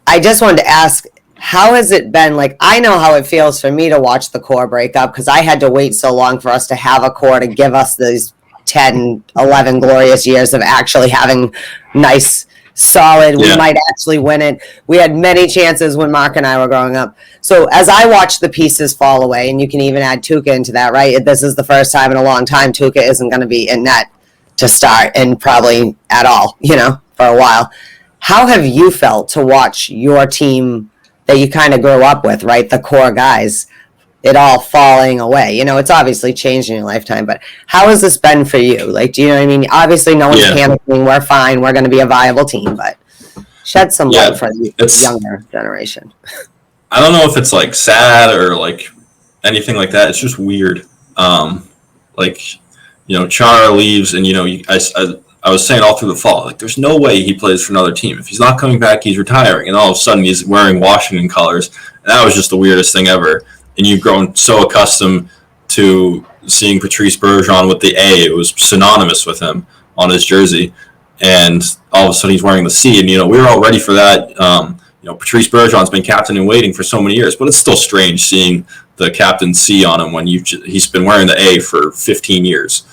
I just wanted to ask, how has it been? Like, I know how it feels for me to watch the core break up, because I had to wait so long for us to have a core to give us these 10, 11 glorious years of actually having nice, solid, we might actually win it. We had many chances when Mark and I were growing up. So as I watch the pieces fall away, and you can even add Tuukka into that, right? This is the first time in a long time Tuukka isn't going to be in net to start, and probably at all, for a while. How have you felt to watch your team that you kind of grew up with, right? The core guys, it all falling away. It's obviously changed in your lifetime, but how has this been for you? Like, do you know what I mean? Obviously, no one's panicking. We're fine. We're going to be a viable team, but shed some light for the younger generation. I don't know if it's like sad or like anything like that. It's just weird. Chara leaves, and I was saying all through the fall, like, there's no way he plays for another team. If he's not coming back, he's retiring. And all of a sudden, he's wearing Washington colors. And that was just the weirdest thing ever. And you've grown so accustomed to seeing Patrice Bergeron with the A. It was synonymous with him on his jersey. And all of a sudden, he's wearing the C. And, we were all ready for that. Patrice Bergeron's been captain in waiting for so many years. But it's still strange seeing the captain C on him when he's been wearing the A for 15 years.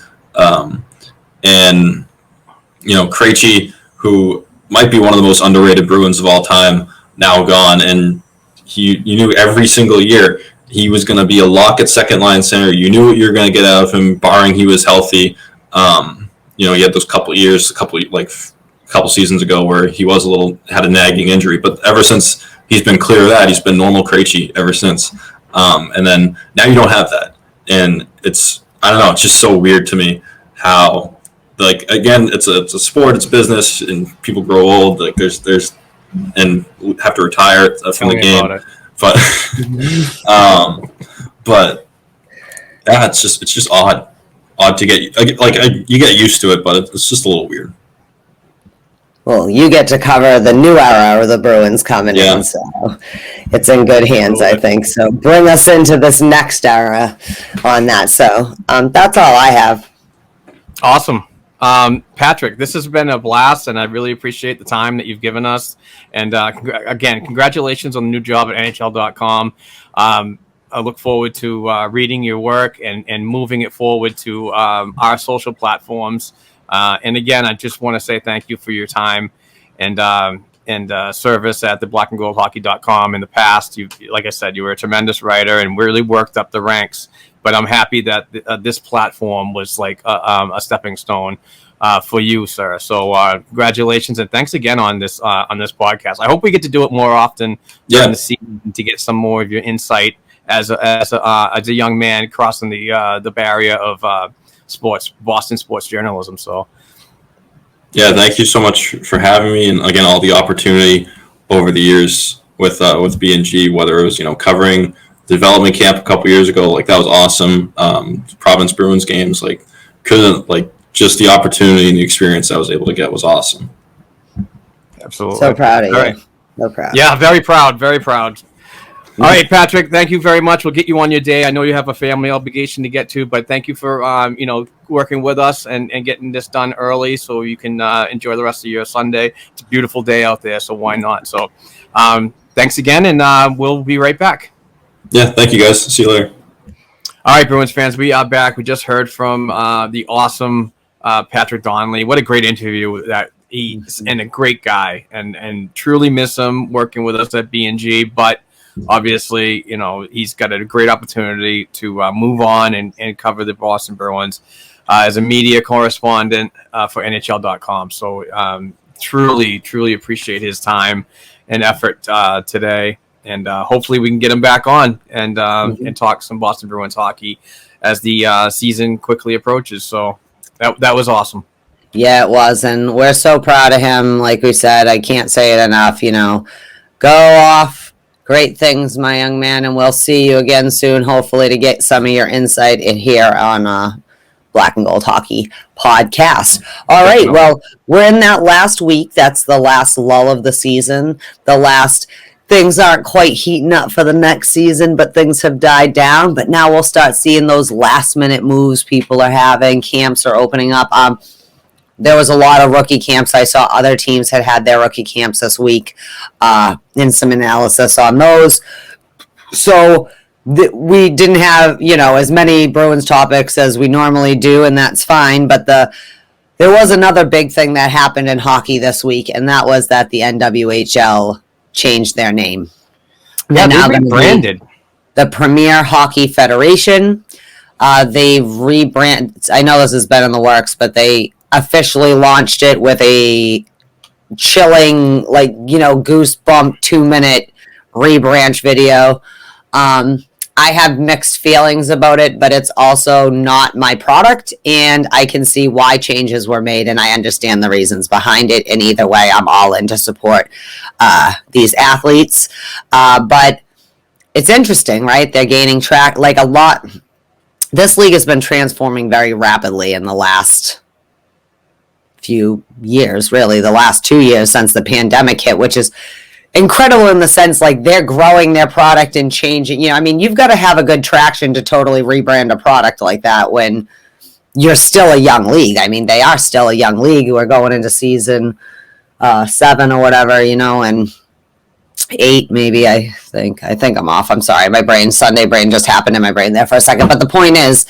Krejci, who might be one of the most underrated Bruins of all time, now gone, and you knew every single year he was going to be a lock at second line center. You knew what you were going to get out of him, barring he was healthy. He had those couple seasons ago where he had a nagging injury, but ever since he's been clear of that, he's been normal Krejci ever since. And then now you don't have that, and it's just so weird to me how. Like, again, it's a sport, it's business, and people grow old. Like, there's and have to retire from the game. But yeah, it's just odd to get you get used to it, but it's just a little weird. Well, you get to cover the new era of the Bruins coming in, so it's in good hands, I think. So bring us into this next era on that. So that's all I have. Awesome. Patrick, this has been a blast, and I really appreciate the time that you've given us. And again, congratulations on the new job at NHL.com. I look forward to reading your work and moving it forward to our social platforms. And again, I just want to say thank you for your time and service at the blackandgoldhockey.com in the past. Like I said, you were a tremendous writer and really worked up the ranks. But I'm happy that this platform was like a stepping stone for you, sir. So congratulations, and thanks again on this podcast. I hope we get to do it more often during the season to get some more of your insight as a young man crossing the barrier of Boston sports journalism. So yeah, thank you so much for having me, and again, all the opportunity over the years with B&G, whether it was covering development camp a couple years ago, like that was awesome. Province Bruins games, just the opportunity and the experience I was able to get was awesome. Absolutely. So proud of you. Right. So proud. Yeah, very proud. Very proud. All right, Patrick, thank you very much. We'll get you on your day. I know you have a family obligation to get to, but thank you for working with us and getting this done early so you can enjoy the rest of your Sunday. It's a beautiful day out there, so why not? So thanks again, and we'll be right back. Yeah, thank you guys. See you later. All right, Bruins fans, we are back. We just heard from the awesome Patrick Donnelly. What a great interview that he's and a great guy, and truly miss him working with us at B&G, but obviously, he's got a great opportunity to move on and cover the Boston Bruins as a media correspondent for NHL.com. So truly, truly appreciate his time and effort today. And hopefully we can get him back on and talk some Boston Bruins hockey as the season quickly approaches. So that was awesome. Yeah, it was. And we're so proud of him. Like we said, I can't say it enough, go off. Great things, my young man, and we'll see you again soon, hopefully, to get some of your insight in here on Black and Gold Hockey Podcast. All right, well, we're in that last week. That's the last lull of the season. Things aren't quite heating up for the next season, but things have died down. But now we'll start seeing those last-minute moves people are having. Camps are opening up. There was a lot of rookie camps. I saw other teams had their rookie camps this week in some analysis on those. So we didn't have, as many Bruins topics as we normally do, and that's fine. But there was another big thing that happened in hockey this week, and that was that the NWHL changed their name. Yeah, they're now rebranded. The Premier Hockey Federation. They've rebranded. I know this has been in the works, but they officially launched it with a chilling, goosebump 2-minute rebranch video. I have mixed feelings about it, but it's also not my product, and I can see why changes were made, and I understand the reasons behind it. And either way, I'm all in to support these athletes. But it's interesting, right? They're gaining track a lot. This league has been transforming very rapidly in the last few years, really, the last 2 years since the pandemic hit, which is incredible in the sense they're growing their product and changing. You've got to have a good traction to totally rebrand a product like that when you're still a young league. They are still a young league. We're going into season 7 or whatever, and 8 maybe. I think I'm off. I'm sorry. My Sunday brain just happened in my brain there for a second. But the point is,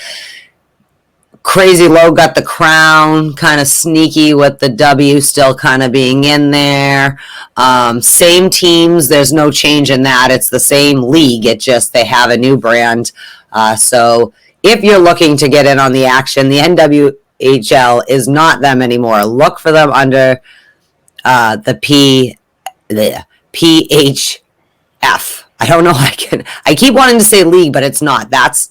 Crazy Low got the crown, kind of sneaky with the W still kind of being in there. Same teams, there's no change in that. It's the same league. It just they have a new brand. So if you're looking to get in on the action, the NWHL is not them anymore. Look for them under the PHF. I don't know. I keep wanting to say league, but it's not. That's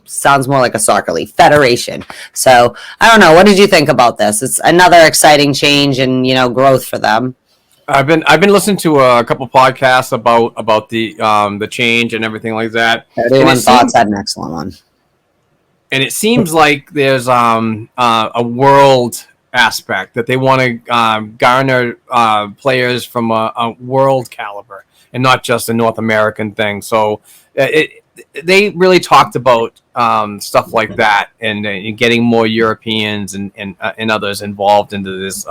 sounds more like a soccer league federation. So I don't know. What did you think about this? It's another exciting change and growth for them. I've been listening to a couple podcasts about the change and everything like that. Everyone thought had an excellent one. And it seems like there's a world aspect that they want to garner players from a world caliber and not just a North American thing. So they really talked about stuff like that and getting more Europeans and others involved into this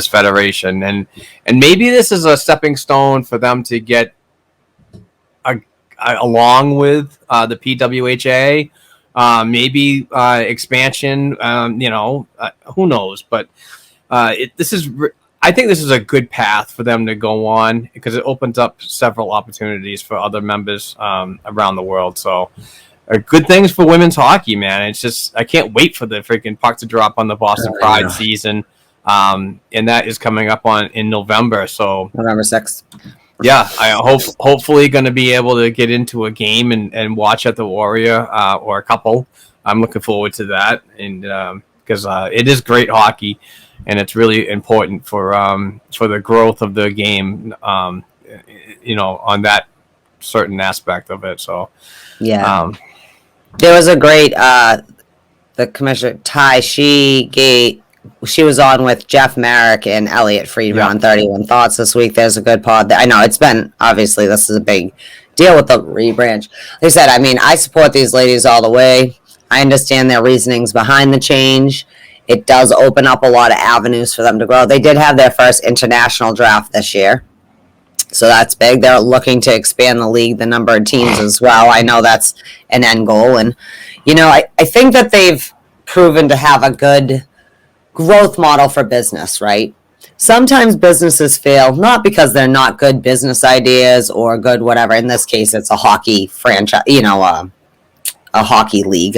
federation, and maybe this is a stepping stone for them to get along with the PWHA, maybe expansion. Who knows? But I think this is a good path for them to go on because it opens up several opportunities for other members around the world. So good things for women's hockey, man. It's just I can't wait for the freaking puck to drop on the Boston Pride season. And that is coming up in November. So November 6th. Yeah, hopefully going to be able to get into a game and watch at the Warrior or a couple. I'm looking forward to that, and because it is great hockey. And it's really important for the growth of the game, on that certain aspect of it. So, yeah, there was a great the commissioner Ty. She she was on with Jeff Merrick and Elliot Friedman on 31 Thoughts this week. There's a good pod. I know it's been, obviously, this is a big deal with the rebranch. They said, I mean, I support these ladies all the way. I understand their reasonings behind the change. It does open up a lot of avenues for them to grow. They did have their first international draft this year, so that's big. They're looking to expand the league, the number of teams as well. I know that's an end goal. And, you know, I think that they've proven to have a good growth model for business, right? Sometimes businesses fail, not because they're not good business ideas or good whatever. In this case, it's a hockey franchise, you know, a hockey league,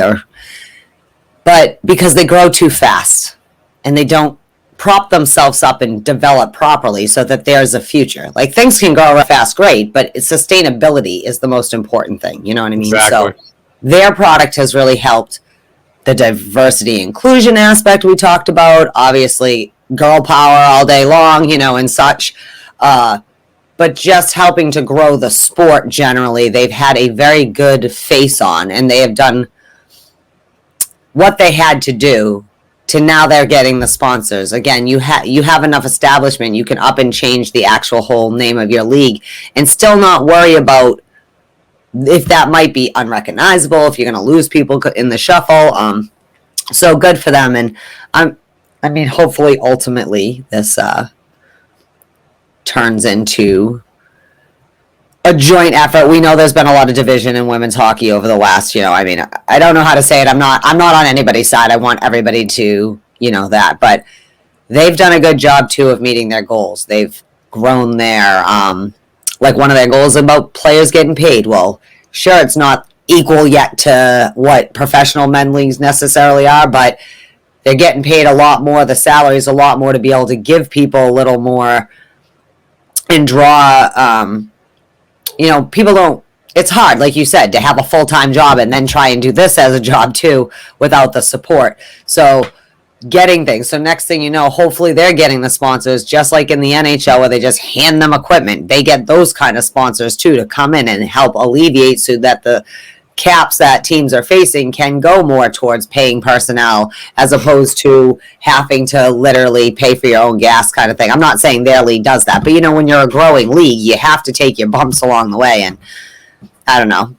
but because they grow too fast and they don't prop themselves up and develop properly so that there's a future. Like, things can grow fast, great, but sustainability is the most important thing. You know what I mean? Exactly. So their product has really helped the diversity inclusion aspect we talked about, obviously girl power all day long, you know, and such. But just helping to grow the sport generally, they've had a very good face on, and they have done what they had to do to now they're getting the sponsors. Again, you have enough establishment, you can up and change the actual whole name of your league and still not worry about if that might be unrecognizable, if you're going to lose people in the shuffle. So good for them. And I mean, hopefully, ultimately, this turns into a joint effort. We know there's been a lot of division in women's hockey over the last, you know, I mean, I don't know how to say it. I'm not on anybody's side. I want everybody to, you know, that, but they've done a good job too of meeting their goals. They've grown their, like, one of their goals about players getting paid. Well, sure, it's not equal yet to what professional men leagues necessarily are, but they're getting paid a lot more. The salaries a lot more to be able to give people a little more and draw, you know, people don't, it's hard, like you said, to have a full-time job and then try and do this as a job too without the support. So getting things. So next thing you know, hopefully they're getting the sponsors, just like in the NHL where they just hand them equipment. They get those kind of sponsors too to come in and help alleviate so that the caps that teams are facing can go more towards paying personnel as opposed to having to literally pay for your own gas kind of thing. I'm not saying their league does that, but you know, when you're a growing league, you have to take your bumps along the way. And I don't know,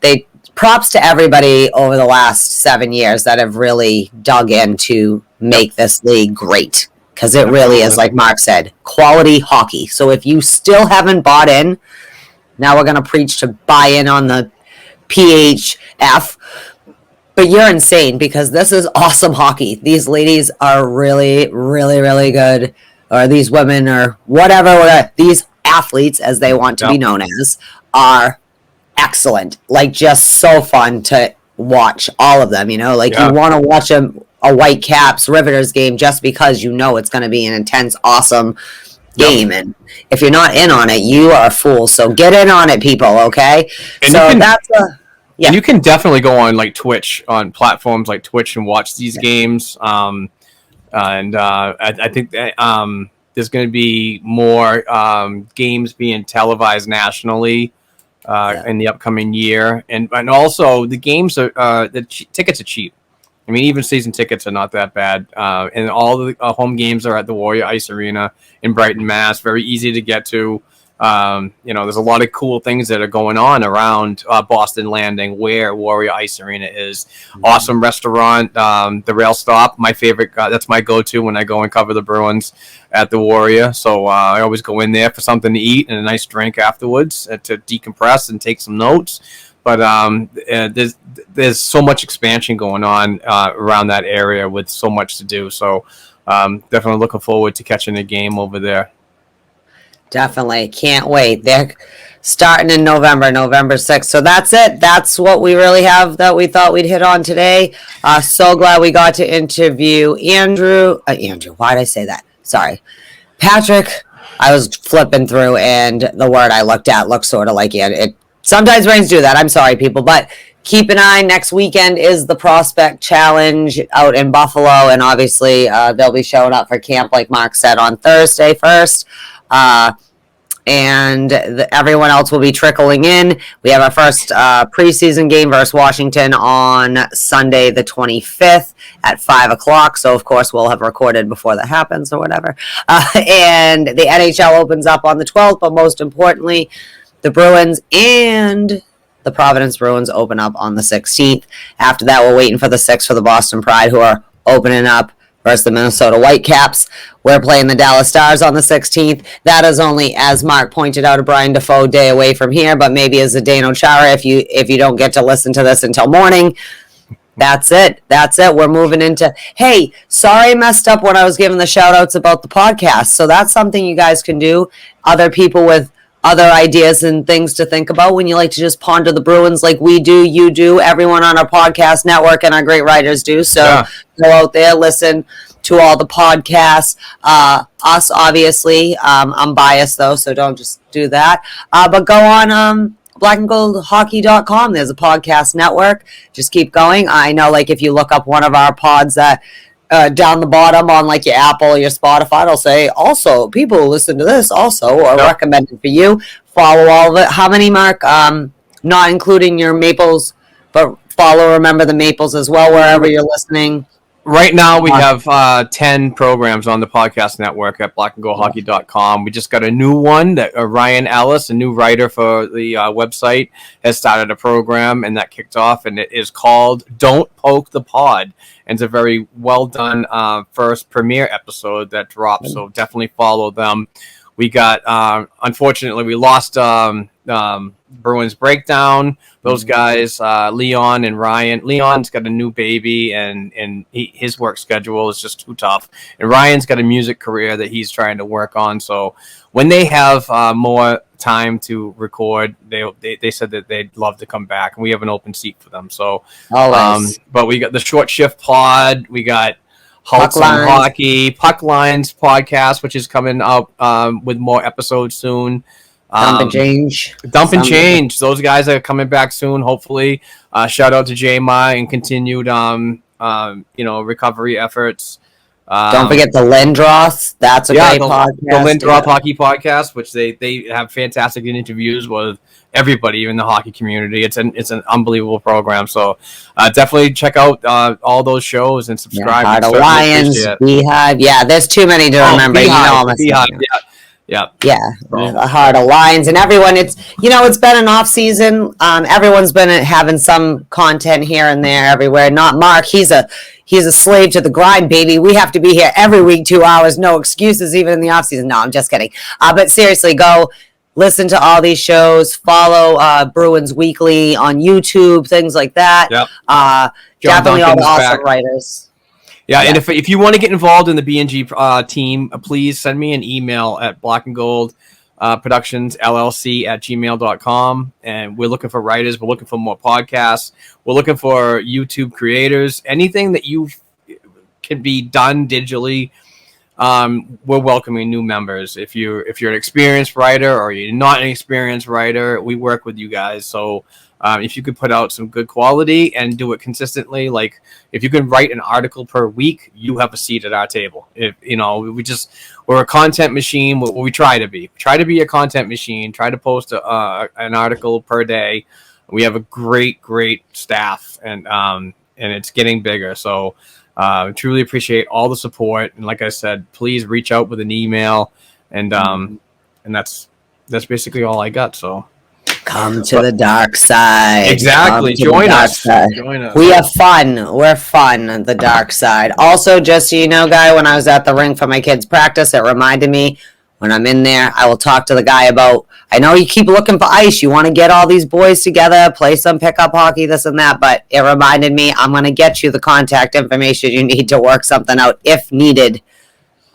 props to everybody over the last 7 years that have really dug in to make this league great, because it really is, like Mark said, quality hockey. So if you still haven't bought in, now we're going to preach to buy in on the PHF, but you're insane, because this is awesome hockey. These ladies are really, really, really good, or these women, or whatever these athletes, as they want to be known as, are excellent. Like, just so fun to watch all of them, you know, like you want to watch a Whitecaps Riveters game just because you know it's going to be an intense, awesome game. And if you're not in on it, you are a fool. So get in on it, people. Okay. And so that's and you can definitely go on like Twitch, on platforms like Twitch, and watch these games. I think that there's going to be more games being televised nationally in the upcoming year, and also the games are tickets are cheap. I mean, even season tickets are not that bad, and all the home games are at the Warrior Ice Arena in Brighton, Mass. Very easy to get to. You know, there's a lot of cool things that are going on around Boston Landing, where Warrior Ice Arena is. Awesome restaurant, the Rail Stop, my favorite. That's my go-to when I go and cover the Bruins at the Warrior. So I always go in there for something to eat and a nice drink afterwards to decompress and take some notes. But there's so much expansion going on around that area with so much to do. So definitely looking forward to catching a game over there. Definitely. Can't wait. They're starting in November 6th. So that's it. That's what we really have that we thought we'd hit on today. So glad we got to interview Andrew. Why did I say that? Sorry. Patrick. I was flipping through and the word I looked at looked sort of like it. Sometimes brains do that. I'm sorry, people. But keep an eye. Next weekend is the Prospect Challenge out in Buffalo. And obviously they'll be showing up for camp, like Mark said, on Thursday first. and everyone else will be trickling in. We have our first preseason game versus Washington on Sunday the 25th at 5 o'clock. So, of course, we'll have recorded before that happens or whatever. And the NHL opens up on the 12th, but most importantly, the Bruins and the Providence Bruins open up on the 16th. After that, we're waiting for the 6th for the Boston Pride, who are opening up versus the Minnesota Whitecaps. We're playing the Dallas Stars on the 16th. That is only, as Mark pointed out, a Brian Defoe day away from here, but maybe as a Zdeno Chara if you don't get to listen to this until morning. That's it. We're moving into, hey, sorry I messed up when I was giving the shout outs about the podcast. So that's something you guys can do. Other people with other ideas and things to think about when you like to just ponder the Bruins like we do, you do, everyone on our podcast network and our great writers do. So Go out there, listen to all the podcasts. Us, obviously. I'm biased, though, so don't just do that. But go on blackandgoldhockey.com. There's a podcast network. Just keep going. I know, like, if you look up one of our pods that down the bottom on like your Apple or your Spotify, it'll say also people listen to this also or recommended for you. Follow all of it. How many, Mark? Not including your Maples, but remember the Maples as well wherever you're listening. Right now, we have 10 programs on the podcast network at blackandgoldhockey.com. We just got a new one that Ryan Ellis, a new writer for the website, has started a program, and that kicked off, and it is called Don't Poke the Pod. And it's a very well done first premiere episode that dropped, so definitely follow them. We got, unfortunately, we lost Bruins Breakdown. Those guys, Leon and Ryan. Leon's got a new baby, and his work schedule is just too tough. And Ryan's got a music career that he's trying to work on. So when they have more time to record, they said that they'd love to come back, and we have an open seat for them. So, but we got the Short Shift Pod. We got Hulks on Hockey, Puck Lines podcast, which is coming up with more episodes soon. Dump and Change. Those guys are coming back soon, hopefully. Shout out to J-Ma and continued recovery efforts. Don't forget the Lindroth. That's a great podcast. The Lindroth Hockey Podcast, which they have fantastic interviews with everybody in the hockey community. It's an unbelievable program. So definitely check out all those shows and subscribe. Heart of Lions, Beehive. Yeah, there's too many to remember. Beehive. Yeah. The Heart of Lions and everyone. It's been an off season. Everyone's been having some content here and there everywhere. Not Mark. He's a slave to the grind, baby. We have to be here every week, 2 hours. No excuses, even in the off season. No, I'm just kidding. But seriously, go listen to all these shows. Follow Bruins Weekly on YouTube, things like that. Yep. Definitely all the awesome writers. Yeah, and if you want to get involved in the B&G team, please send me an email at blackandgoldproductionsllc@gmail.com. And we're looking for writers. We're looking for more podcasts. We're looking for YouTube creators. Anything that you can be done digitally, we're welcoming new members. If you're an experienced writer or you're not an experienced writer, we work with you guys. So if you could put out some good quality and do it consistently, like if you can write an article per week, you have a seat at our table. We're a content machine. What we try to be. We try to be a content machine. Try to post an article per day. We have a great staff, and it's getting bigger. So truly appreciate all the support. And like I said, please reach out with an email, and that's basically all I got. So. Come to the dark side. Exactly. Join us. We have fun. We're fun. The dark side. Also, just so you know, Guy, when I was at the ring for my kids' practice, it reminded me when I'm in there, I will talk to the guy about, I know you keep looking for ice. You want to get all these boys together, play some pickup hockey, this and that. But it reminded me, I'm going to get you the contact information you need to work something out if needed.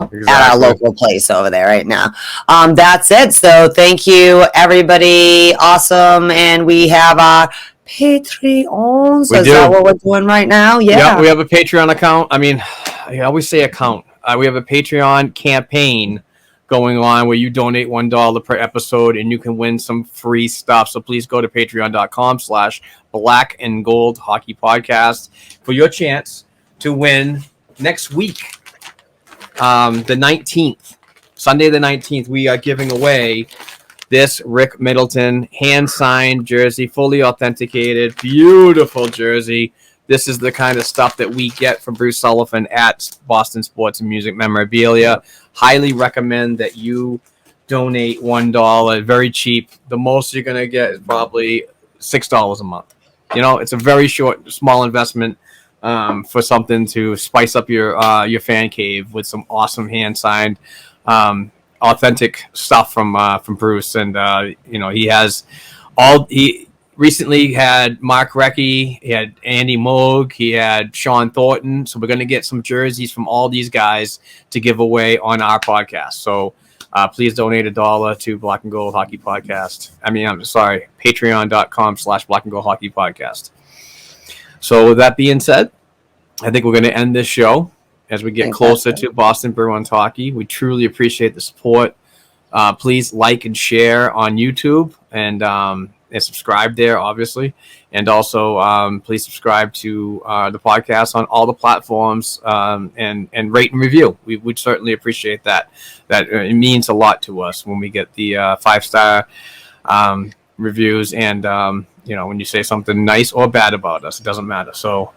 Exactly. At our local place over there right now. That's it. So thank you, everybody. Awesome. And we have our Patreons. Is that what we're doing right now? Yeah, we have a Patreon account. I mean, I always say account. We have a Patreon campaign going on where you donate $1 per episode and you can win some free stuff. So please go to patreon.com/Black and Gold Hockey Podcast for your chance to win next week. The 19th, Sunday the 19th, we are giving away this Rick Middleton hand-signed jersey, fully authenticated, beautiful jersey. This is the kind of stuff that we get from Bruce Sullivan at Boston Sports and Music Memorabilia. Highly recommend that you donate $1. Very cheap. The most you're going to get is probably $6 a month. It's a very small investment for something to spice up your fan cave with some awesome hand-signed authentic stuff from Bruce. And he recently had Mark Recchi, he had Andy Moog, he had Sean Thornton. So we're going to get some jerseys from all these guys to give away on our podcast. So please donate $1 to Black and Gold Hockey Podcast. Patreon.com/Black and Gold Hockey Podcast. So with that being said, I think we're going to end this show as we get closer to Boston Bruins hockey. We truly appreciate the support. Please like and share on YouTube and subscribe there, obviously. And also, please subscribe to the podcast on all the platforms and rate and review. We would certainly appreciate that. It means a lot to us when we get the 5-star reviews and, when you say something nice or bad about us, it doesn't matter. So,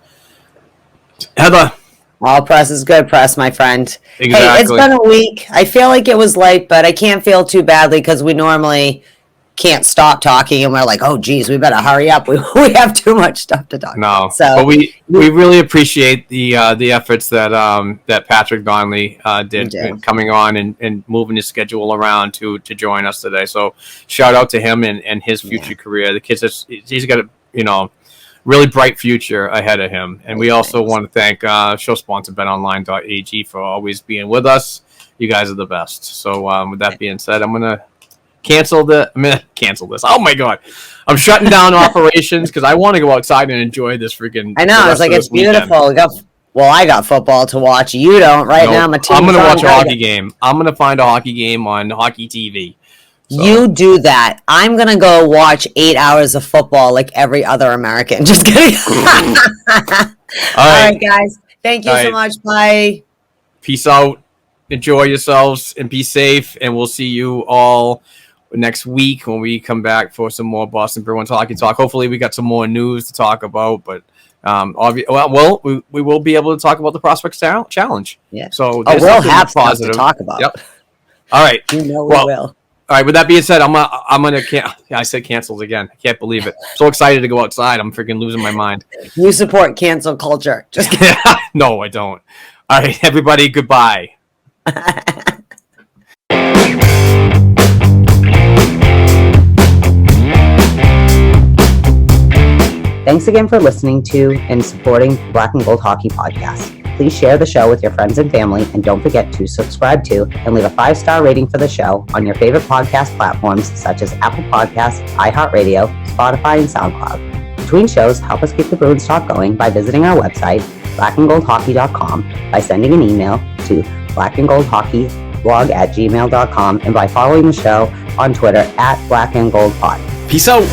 Heather. All press is good press, my friend. Exactly. Hey, it's been a week. I feel like it was light, but I can't feel too badly because we normally can't stop talking and we're like, oh geez, we better hurry up. We have too much stuff to talk about. So but we really appreciate the efforts that Patrick Donnelly did coming on and moving his schedule around to join us today. So shout out to him and his future career. The kid's he's got a really bright future ahead of him. And we also want to thank show sponsor betonline.ag for always being with us. You guys are the best. So with that being said, I'm gonna cancel this. Oh my god, I'm shutting down operations because I want to go outside and enjoy this freaking. I know, it's like it's beautiful. I got football to watch. You don't right now. I'm gonna watch a hockey game. I'm gonna find a hockey game on hockey TV. So. You do that. I'm gonna go watch 8 hours of football like every other American. Just kidding. All right, guys. Thank you so much. Bye. Peace out. Enjoy yourselves and be safe. And we'll see you all next week when we come back for some more Boston Bruins hockey talk. Hopefully, we got some more news to talk about. But we will be able to talk about the Prospects Challenge. Yeah. So we'll have stuff to talk about. Yep. All right. We will. All right. With that being said, I'm gonna. I said cancels again. I can't believe it. So excited to go outside. I'm freaking losing my mind. You support cancel culture. Just kidding. No, I don't. All right, everybody. Goodbye. Thanks again for listening to and supporting Black and Gold Hockey Podcast. Please share the show with your friends and family, and don't forget to subscribe to and leave a 5-star rating for the show on your favorite podcast platforms such as Apple Podcasts, iHeartRadio, Spotify, and SoundCloud. Between shows, help us keep the Bruins talk going by visiting our website, blackandgoldhockey.com, by sending an email to blackandgoldhockeyblog@gmail.com, and by following the show on Twitter @blackandgoldpod. Peace out.